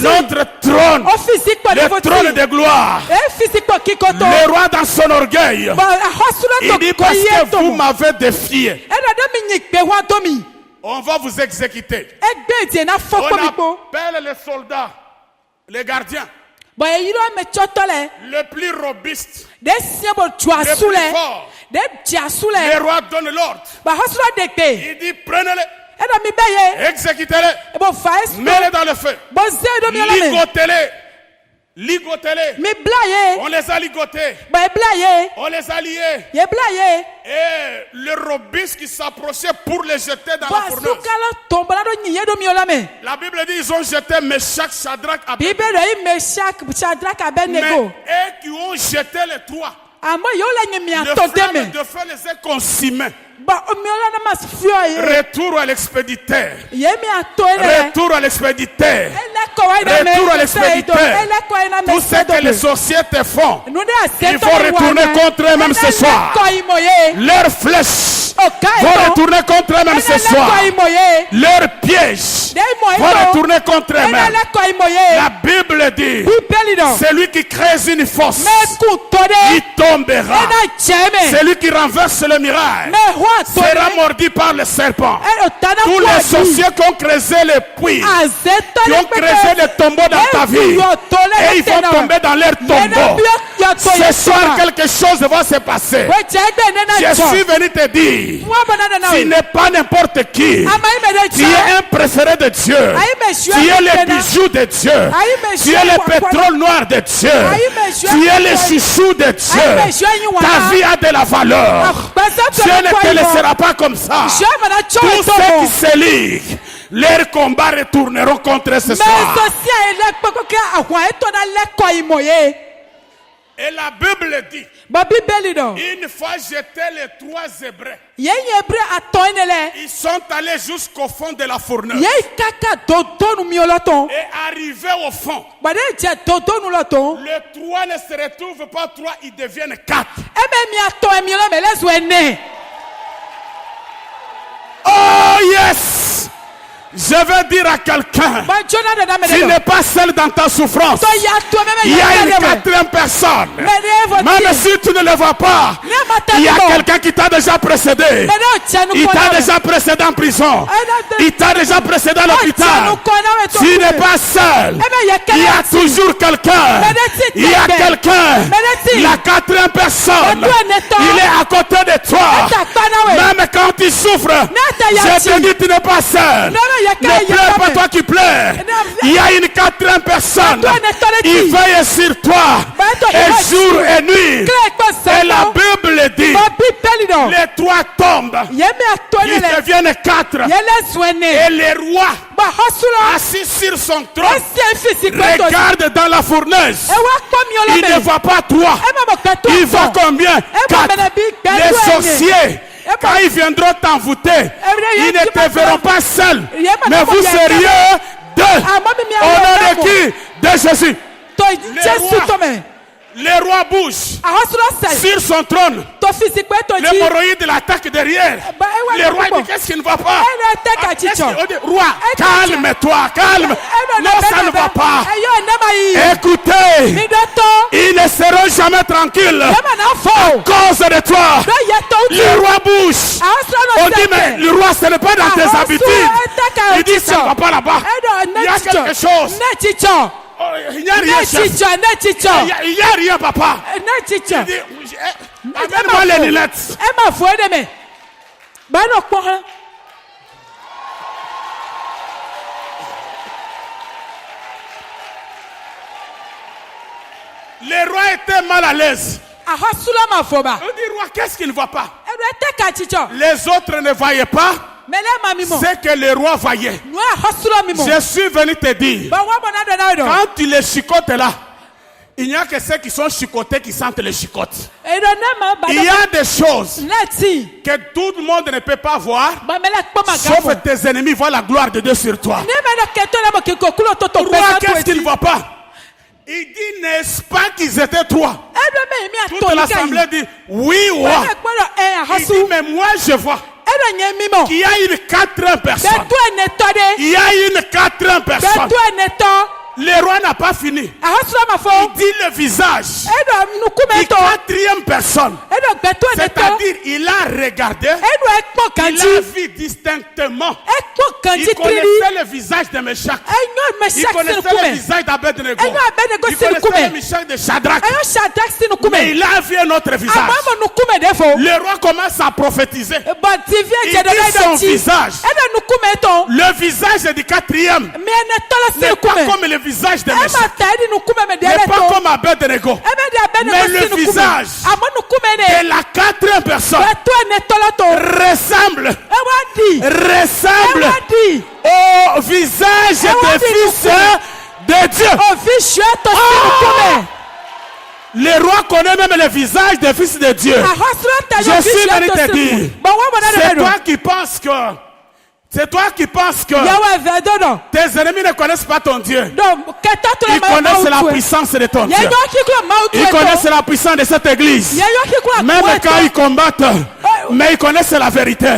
Notre trône, le trône de gloire. Le roi dans son orgueil, il dit, parce que vous m'avez défié, on va vous exécuter. On appelle les soldats, les gardiens, le plus robuste, le plus fort. Le roi donne l'ordre. Il dit, prenez-les, exécutez-les, mettez-les dans le feu, ligotez-les. On les a ligotés, on les a liés. Et le robuste qui s'approchait pour les jeter dans la fournaise. La Bible dit, ils ont jeté Meshach, Shadrach, Abednego. Mais eux qui ont jeté les 3, le flamme de feu les a consumés. Retour à l'expéditeur. Retour à l'expéditeur. Retour à l'expéditeur. Tout ce que les sociétés font, ils vont retourner contre eux-mêmes ce soir. Leurs flèches vont retourner contre eux-mêmes ce soir. Leurs pièges vont retourner contre eux-mêmes. La Bible dit, celui qui crée une fosse, il tombera. Celui qui renverse le mirail sera mordu par le serpent. Tous les sorciers qui ont creusé les puits, qui ont creusé les tombeaux dans ta vie, et ils vont tomber dans leur tombeau. Ce soir, quelque chose va se passer. Je suis venu te dire, tu n'es pas n'importe qui. Tu es un préféré de Dieu. Tu es le bijou de Dieu. Tu es le pétrole noir de Dieu. Tu es le chouchou de Dieu. Ta vie a de la valeur. Dieu ne te laissera pas comme ça. Tous ceux qui se liguent leurs combats retourneront contre ce soir. Et la Bible dit, une fois jetés les 3 Hébreux, ils sont allés jusqu'au fond de la fournaise. Et arrivés au fond, les 3 ne se retrouvent pas 3, ils deviennent 4. Oh yes! Je veux dire à quelqu'un, tu n'es pas seul dans ta souffrance. Il y a une 4e personne. Même si tu ne le vois pas, il y a quelqu'un qui t'a déjà précédé. Il t'a déjà précédé en prison. Il t'a déjà précédé à l'hôpital. Tu n'es pas seul. Il y a toujours quelqu'un. Il y a quelqu'un. La 4e personne. Il est à côté de toi. Même quand tu souffres, je te dis, tu n'es pas seul. Ne pleure pas toi qui pleures. Il y a une 4e personne. Il veille sur toi. Et jour et nuit. Et la Bible dit, les 3 tombent. Ils deviennent 4. Et les rois, assis sur son trône, regarde dans la fournaise. Il ne voit pas 3. Il voit combien? 4. Les sorciers, quand ils viendront t'envoûter, ils ne te verront pas seul, mais vous seriez 2. Au nom de qui? De Jésus. Les rois bougent sur son trône. L'hémorroïde l'attaque derrière. Les rois disent, qu'est-ce qui ne va pas? Roi, calme-toi, calme. Non, ça ne va pas. Écoutez, ils ne seront jamais tranquilles à cause de toi. Les rois bougent. On dit, mais le roi, ce n'est pas dans tes habitudes. Il dit, ça ne va pas là-bas. Il y a quelque chose. Oh, il n'y a rien, chef. Il n'y a rien, papa. Amène-moi les lunettes. Les rois étaient mal à l'aise. On dit, roi, qu'est-ce qu'il ne voit pas? Les autres ne voyaient pas ce que le roi voyait. Je suis venu te dire, quand tu les chicotes là, il n'y a que ceux qui sont chicotés qui sentent les chicotes. Il y a des choses que tout le monde ne peut pas voir, sauf que tes ennemis voient la gloire de Dieu sur toi. Roi, qu'est-ce qu'il ne voit pas? Il dit, n'est-ce pas qu'ils étaient 3? Toute l'assemblée dit, oui, roi. Il dit, mais moi je vois qu'il y a une 4e personne. Il y a une 4e personne. Le roi n'a pas fini. Il dit le visage. Une 4e personne. C'est-à-dire, il a regardé. Il a vu distinctement. Il connaissait le visage de Meshach. Il connaissait le visage d'Abednego. Il connaissait le visage de Shadrach. Mais il a vu un autre visage. Le roi commence à prophétiser. Il dit son visage. Le visage du 4e n'est pas comme le visage de Meshach. N'est pas comme Abednego. Mais le visage de la 4e personne ressemble au visage des fils de Dieu. Le roi connaît même le visage des fils de Dieu. Je suis venu te dire, c'est toi qui penses que tes ennemis ne connaissent pas ton Dieu. Ils connaissent la puissance de ton Dieu. Ils connaissent la puissance de cette église. Même quand ils combattent, mais ils connaissent la vérité.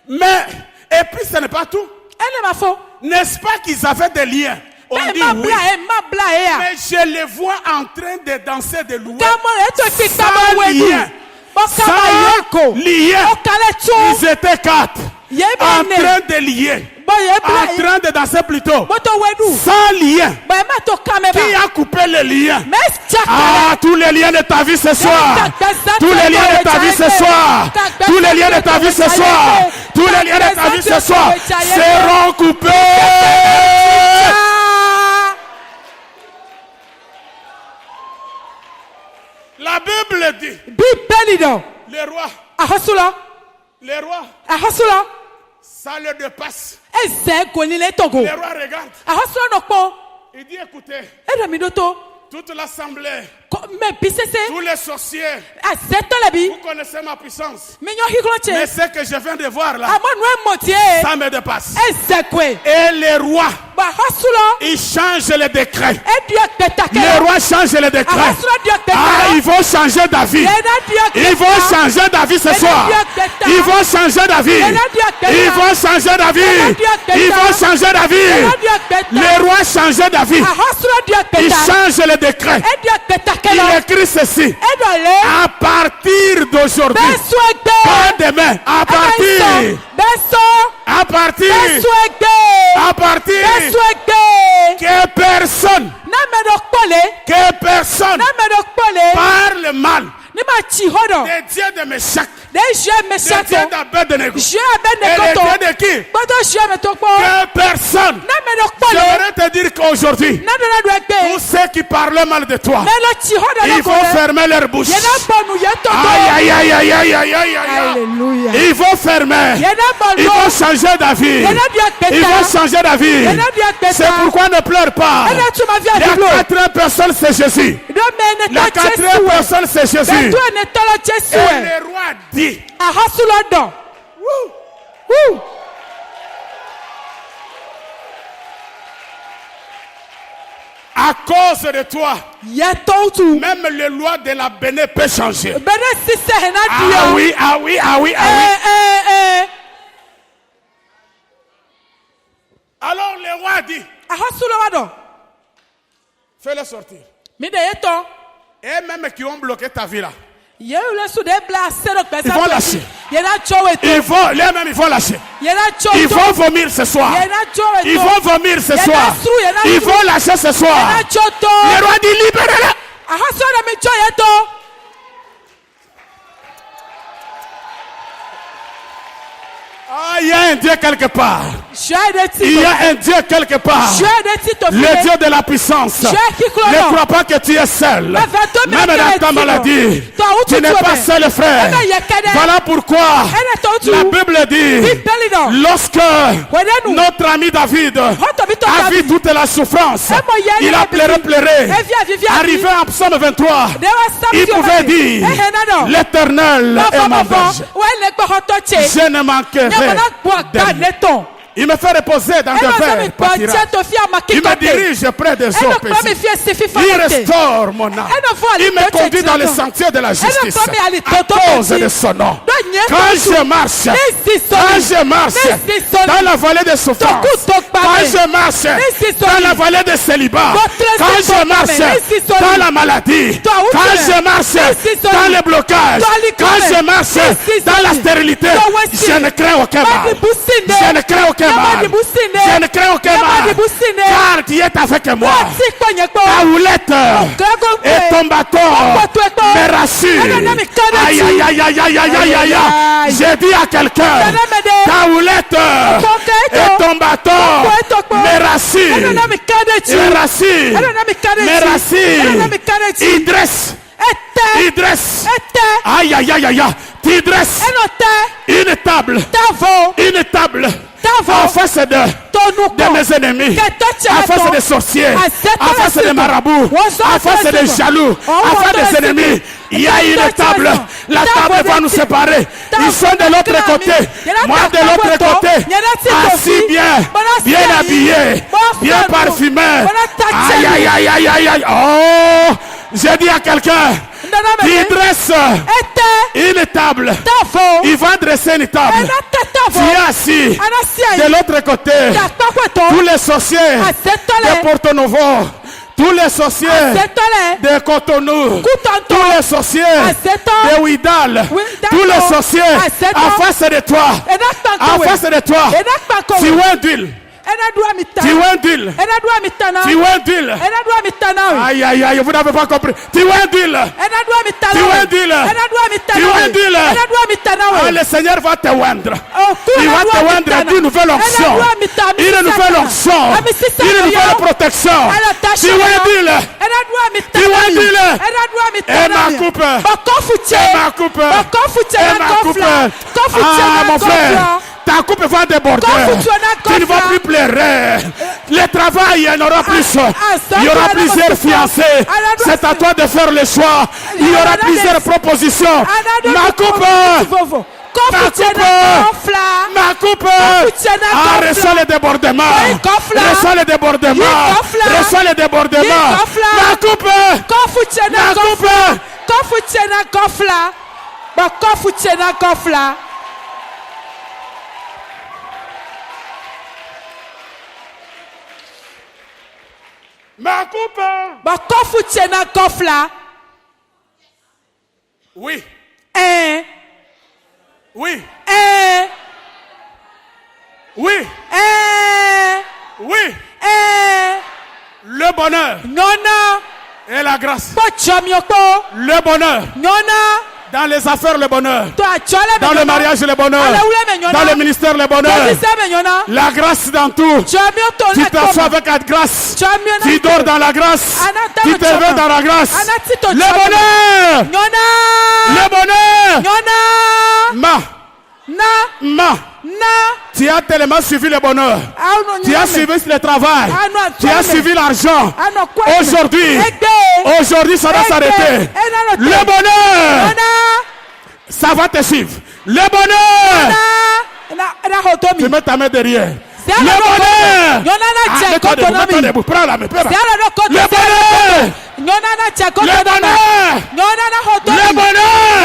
Mais, et puis ce n'est pas tout. N'est-ce pas qu'ils avaient des liens? On dit oui. Mais je les vois en train de danser, de louer. Sans lien. Sans lier. Ils étaient 4 en train de lier. En train de danser plutôt. Sans lien. Qui a coupé les liens? Ah, tous les liens de ta vie ce soir. Tous les liens de ta vie ce soir. Tous les liens de ta vie ce soir. Tous les liens de ta vie ce soir seront coupés. La Bible dit, les rois, Ça le dépasse. Le roi regarde. Il dit écoutez. Toute l'assemblée, tous les sorciers, vous connaissez ma puissance. Mais ce que je viens de voir là, ça me dépasse. Et les rois, ils changent le décret. Les rois changent le décret. Ah, ils vont changer d'avis. Ils vont changer d'avis ce soir. Ils vont changer d'avis. Ils vont changer d'avis. Ils vont changer d'avis. Les rois changent d'avis. Ils changent le décret. Il écrit ceci. À partir d'aujourd'hui, pas demain, à partir que personne parle mal des dieux de Meshach, des dieux d'Abednego, et les dieux de qui? Que personne. J'aimerais te dire qu'aujourd'hui, tous ceux qui parlent mal de toi, ils vont fermer leur bouche. Aïe, aïe, aïe, aïe, aïe, aïe, aïe, aïe. Ils vont fermer. Ils vont changer d'avis. Ils vont changer d'avis. C'est pourquoi ne pleure pas. La quatrième personne, c'est Jésus. La quatrième personne, c'est Jésus. Et le roi dit. À cause de toi, même les lois de la Béné peut changer. Ah oui, ah oui, ah oui, ah oui. Alors le roi dit, fais-le sortir. Et même qui ont bloqué ta vie là, ils vont lâcher. Ils vont lâcher. Ils vont vomir ce soir. Ils vont vomir ce soir. Ils vont lâcher ce soir. Le roi dit libérez-le. Ah, il y a un Dieu quelque part. Il y a un Dieu quelque part. Le Dieu de la puissance. Ne crois pas que tu es seul. Même dans ta maladie, tu n'es pas seul, frère. Voilà pourquoi la Bible dit, lorsque notre ami David a vu toute la souffrance, il a pleuré. Arrivé en psaume 23, il pouvait dire, l'Éternel est ma berge. Je ne manquerai de. Il me fait reposer dans des verts pâtirages. Il me dirige près des eaux paisibles. Il restaure mon âme. Il me conduit dans les sentiers de la justice à cause de son nom. Quand je marche dans la vallée de souffrance, quand je marche dans la vallée de célibat, quand je marche dans la maladie, quand je marche dans les blocages, quand je marche dans la stérilité, je ne crains aucun mal. Je ne crains aucun mal. Je ne crains aucun mal. Car tu es avec moi. Ta houlette et ton bâton me rassurent. Aïe, aïe, aïe, aïe, aïe, aïe, aïe, aïe. J'ai dit à quelqu'un, ta houlette et ton bâton me rassurent. Me rassurent. Me rassurent. Il dresse. Aïe, aïe, aïe, aïe. Tu dresses une table. En face de mes ennemis, en face des sorciers, en face des marabouts, en face des jaloux, en face des ennemis, il y a une table. La table va nous séparer. Ils sont de l'autre côté, moi de l'autre côté, assis bien habillés, bien parfumés. Aïe, aïe, aïe, aïe, aïe, aïe. Oh, j'ai dit à quelqu'un, il dresse une table. Il va dresser une table. Tu es assis de l'autre côté. Tous les sorciers de Porto Novo, tous les sorciers de Cotonou, tous les sorciers de Ouidal, tous les sorciers en face de toi, tu es d'huile. Tu es d'huile. Tu es d'huile. Aïe, aïe, aïe, vous n'avez pas compris. Tu es d'huile. Tu es d'huile. Tu es d'huile. Ah, le Seigneur va te oindre. Il va te oindre d'une nouvelle onction. Une nouvelle onction. Une nouvelle protection. Tu es d'huile. Tu es d'huile. Et ma coupe. Et ma coupe. Et ma coupe. Ah, mon frère. Ta
Ta coupe va déborder. Tu ne vas plus pleurer. Le travail, il y en aura plus. Il y aura plusieurs fiancés. C'est à toi de faire le choix. Il y aura plusieurs propositions. Ma coupe. Ma coupe. Reçois le débordement. Reçois le débordement. Reçois le débordement. Ma coupe. Ma coupe. Ma coupe. Oui. Oui. Oui. Oui. Le bonheur. Et la grâce. Le bonheur. Dans les affaires, le bonheur. Dans le mariage, le bonheur. Dans le ministère, le bonheur. La grâce dans tout. Tu t'assois avec la grâce. Tu dors dans la grâce. Tu te réveilles dans la grâce. Le bonheur. Le bonheur. Tu as tellement suivi le bonheur. Tu as suivi le travail. Tu as suivi l'argent. Aujourd'hui, ça va s'arrêter. Le bonheur, ça va te suivre. Le bonheur, tu mets ta main derrière. Le bonheur, prends la main. Le bonheur. Le bonheur.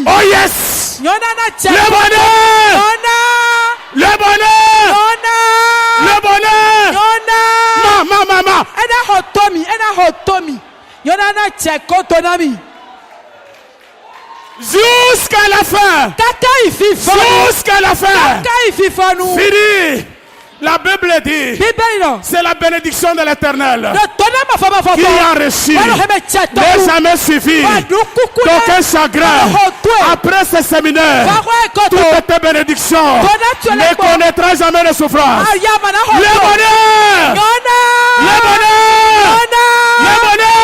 Oh yes. Le bonheur. Le bonheur. Le bonheur. Jusqu'à la fin. Jusqu'à la fin. Fini. La Bible dit, c'est la bénédiction de l'Éternel qui a reçu. N'a jamais suffi d'aucun chagrin. Après ce séminaire, toutes tes bénédictions ne connaîtra jamais de souffrance. Le bonheur, le bonheur, le bonheur.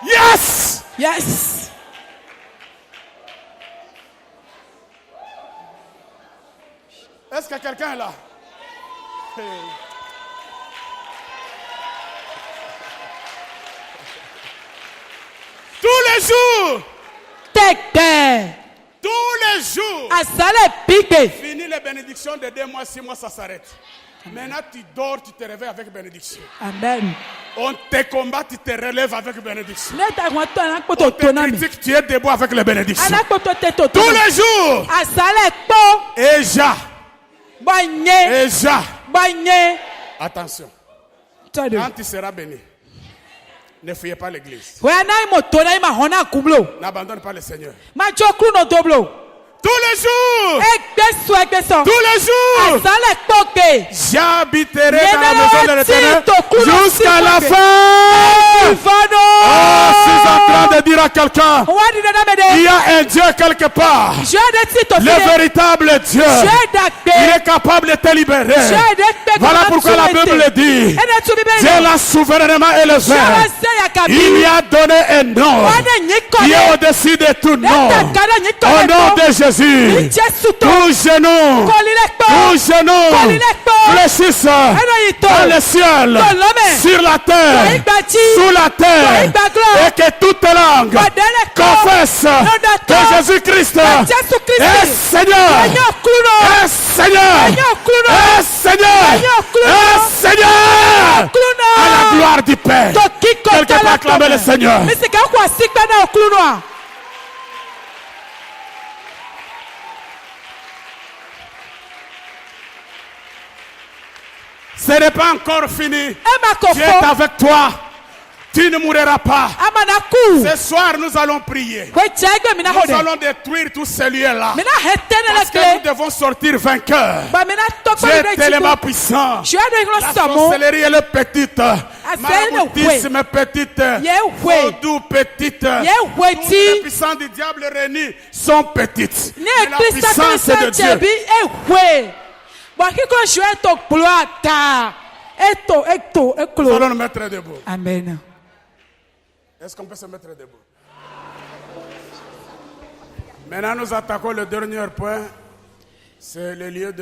Yes.
Yes.
Est-ce que quelqu'un est là? Hey. Tous les jours. Tous les jours. Fini les bénédictions de 2 mois, 6 mois, ça s'arrête. Maintenant tu dors, tu te réveilles avec bénédiction.
Amen.
On te combat, tu te relèves avec bénédiction. On te critique, tu es debout avec les bénédictions. Tous les jours. Et attention. Quand tu seras béni, ne fuyez pas l'église. N'abandonne pas le Seigneur. Tous les jours. Tous les jours. J'habiterai dans la maison de l'Éternel jusqu'à la fin. Oh, je suis en train de dire à quelqu'un, il y a un Dieu quelque part. Le véritable Dieu. Il est capable de te libérer. Voilà pourquoi la Bible dit, Dieu l'a souverainement élevé. Il lui a donné un nom qui est au-dessus de tout nom. Au nom de Jésus. Tout genou fléchisse dans le ciel, sur la terre, sous la terre, et que toute langue confesse que Jésus-Christ est Seigneur, est Seigneur, est Seigneur, est Seigneur, à la gloire du Père. Quelqu'un peut acclamer le Seigneur. Ce n'est pas encore fini. Dieu est avec toi. Tu ne mourras pas. Ce soir, nous allons prier. Nous allons détruire tous ces lieux-là. Parce que nous devons sortir vainqueurs. Dieu est tellement puissant. La sorcellerie, elle est petite. Maraboutisme est petite. Vaudou petite. Toutes les puissances du diable réunis sont petites. Mais la puissance de Dieu.
Nous allons nous mettre debout.
Amen.
Est-ce qu'on peut se mettre debout? Maintenant, nous attaquons le dernier point. C'est le lieu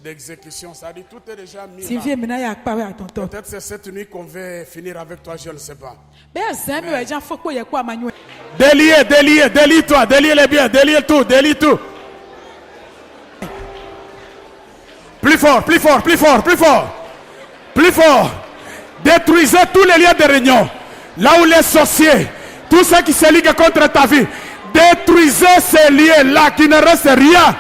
d'exécution. Ça dit tout est déjà mis là. Peut-être c'est cette nuit qu'on va finir avec toi, je ne sais pas. Délie-toi, délie les biens, délie tout. Plus fort. Détruisez tous les lieux de réunion. Là où les sorciers, tous ceux qui se liguent contre ta vie, détruisez ces lieux-là, qui ne reste rien.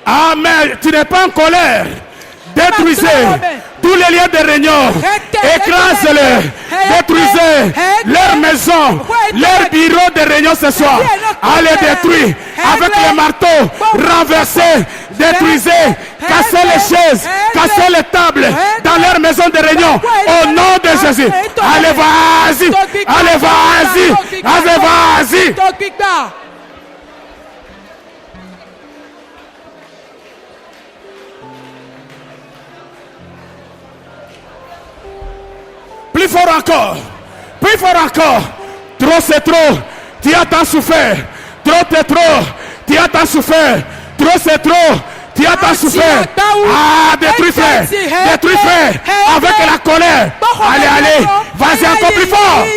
Amen. Tu n'es pas en colère. Détruisez tous les lieux de réunion. Écrasez-les. Détruisez leur maison, leur bureau de réunion ce soir. Allez détruire avec les marteaux. Renversez, détruisez, cassez les chaises, cassez les tables dans leur maison de réunion. Au nom de Jésus. Allez, vas-y. Plus fort encore. Trop c'est trop. Tu as tant souffert. Trop c'est trop. Tu as tant souffert. Trop c'est trop. Tu as tant souffert. Ah, détruis frère. Avec la colère. Allez. Vas-y encore plus fort.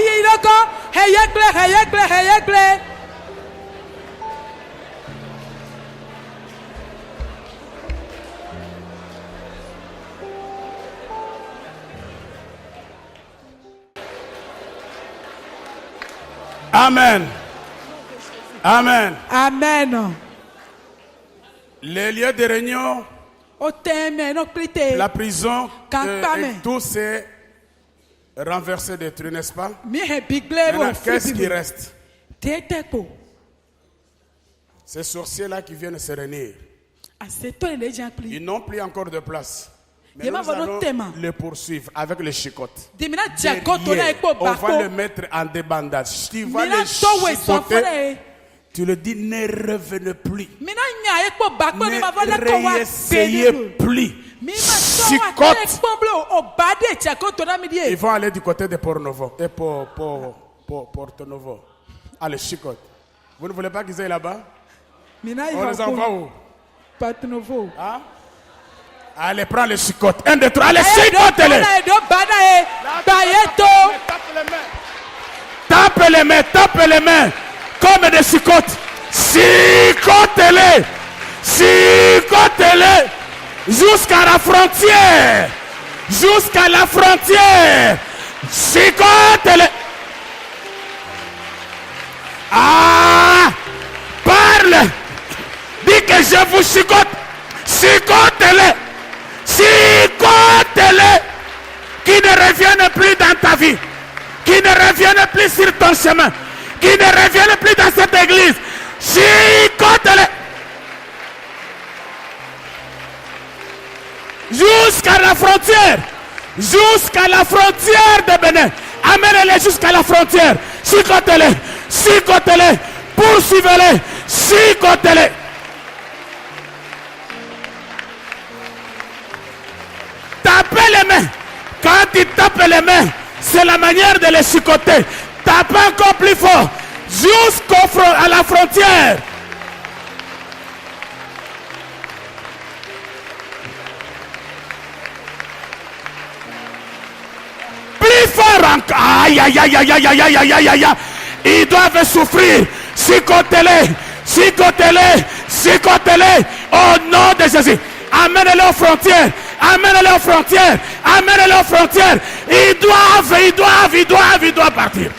Amen. Les lieux de réunion, la prison, tout s'est renversé, détruit, n'est-ce pas? Maintenant, qu'est-ce qui reste? Ces sorciers-là qui viennent se réunir, ils n'ont plus encore de place. Mais nous allons le poursuivre avec les chicottes. On va le mettre en débandage. Tu vas le chicoter. Tu le dis, ne revenez plus. Ne réessayez plus. Chicotte. Ils vont aller du côté de Port-Novo. Et Porto-Novo. Allez, chicotte. Vous ne voulez pas qu'ils aillent là-bas? On les envoie où?
Porto-Novo.
Hein? Allez, prends les chicottes. 1, 2, 3. Allez, chicotte-les. Tape les mains. Comme des chicottes. Chicotte-les. Jusqu'à la frontière. Chicotte-les. Ah, parle. Dis que je vous chicotte. Chicotte-les. Qui ne reviennent plus dans ta vie, qui ne reviennent plus sur ton chemin, qui ne reviennent plus dans cette église. Chicote-les jusqu'à la frontière de Bénin. Amène-les jusqu'à la frontière. Chicote-les, poursuivez-les, chicote-les. Tapez les mains. Quand tu tapes les mains, c'est la manière de les chicoter. Tape encore plus fort. À la frontière. Plus fort encore. Aïe. Ils doivent souffrir. Chicotez-les. Au nom de Jésus. Amène-les aux frontières. Ils doivent partir.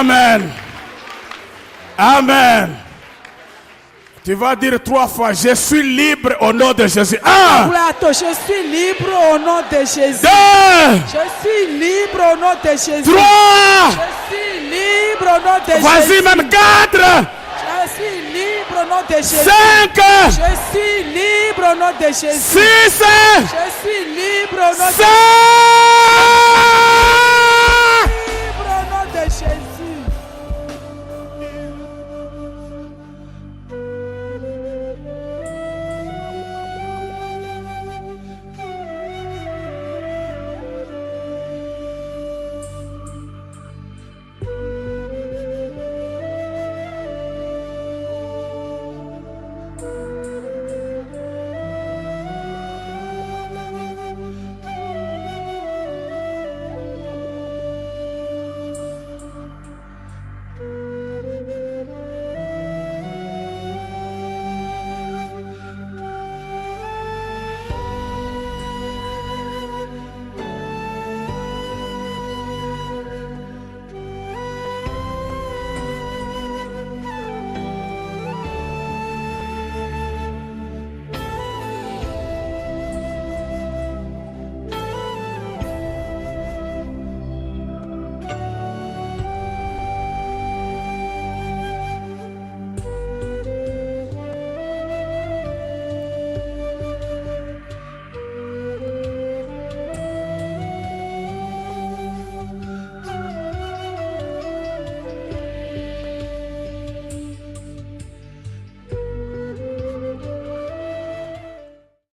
Amen. Amen. Tu vas dire 3 fois, je suis libre au nom de Jésus. 1.
Je suis libre au nom de Jésus.
2.
Je suis libre au nom de Jésus.
3.
Je suis libre au nom de Jésus.
Vas-y, même 4.
Je suis libre au nom de Jésus.
5.
Je suis libre au nom de Jésus.
6.
Je suis libre au nom de
Jésus.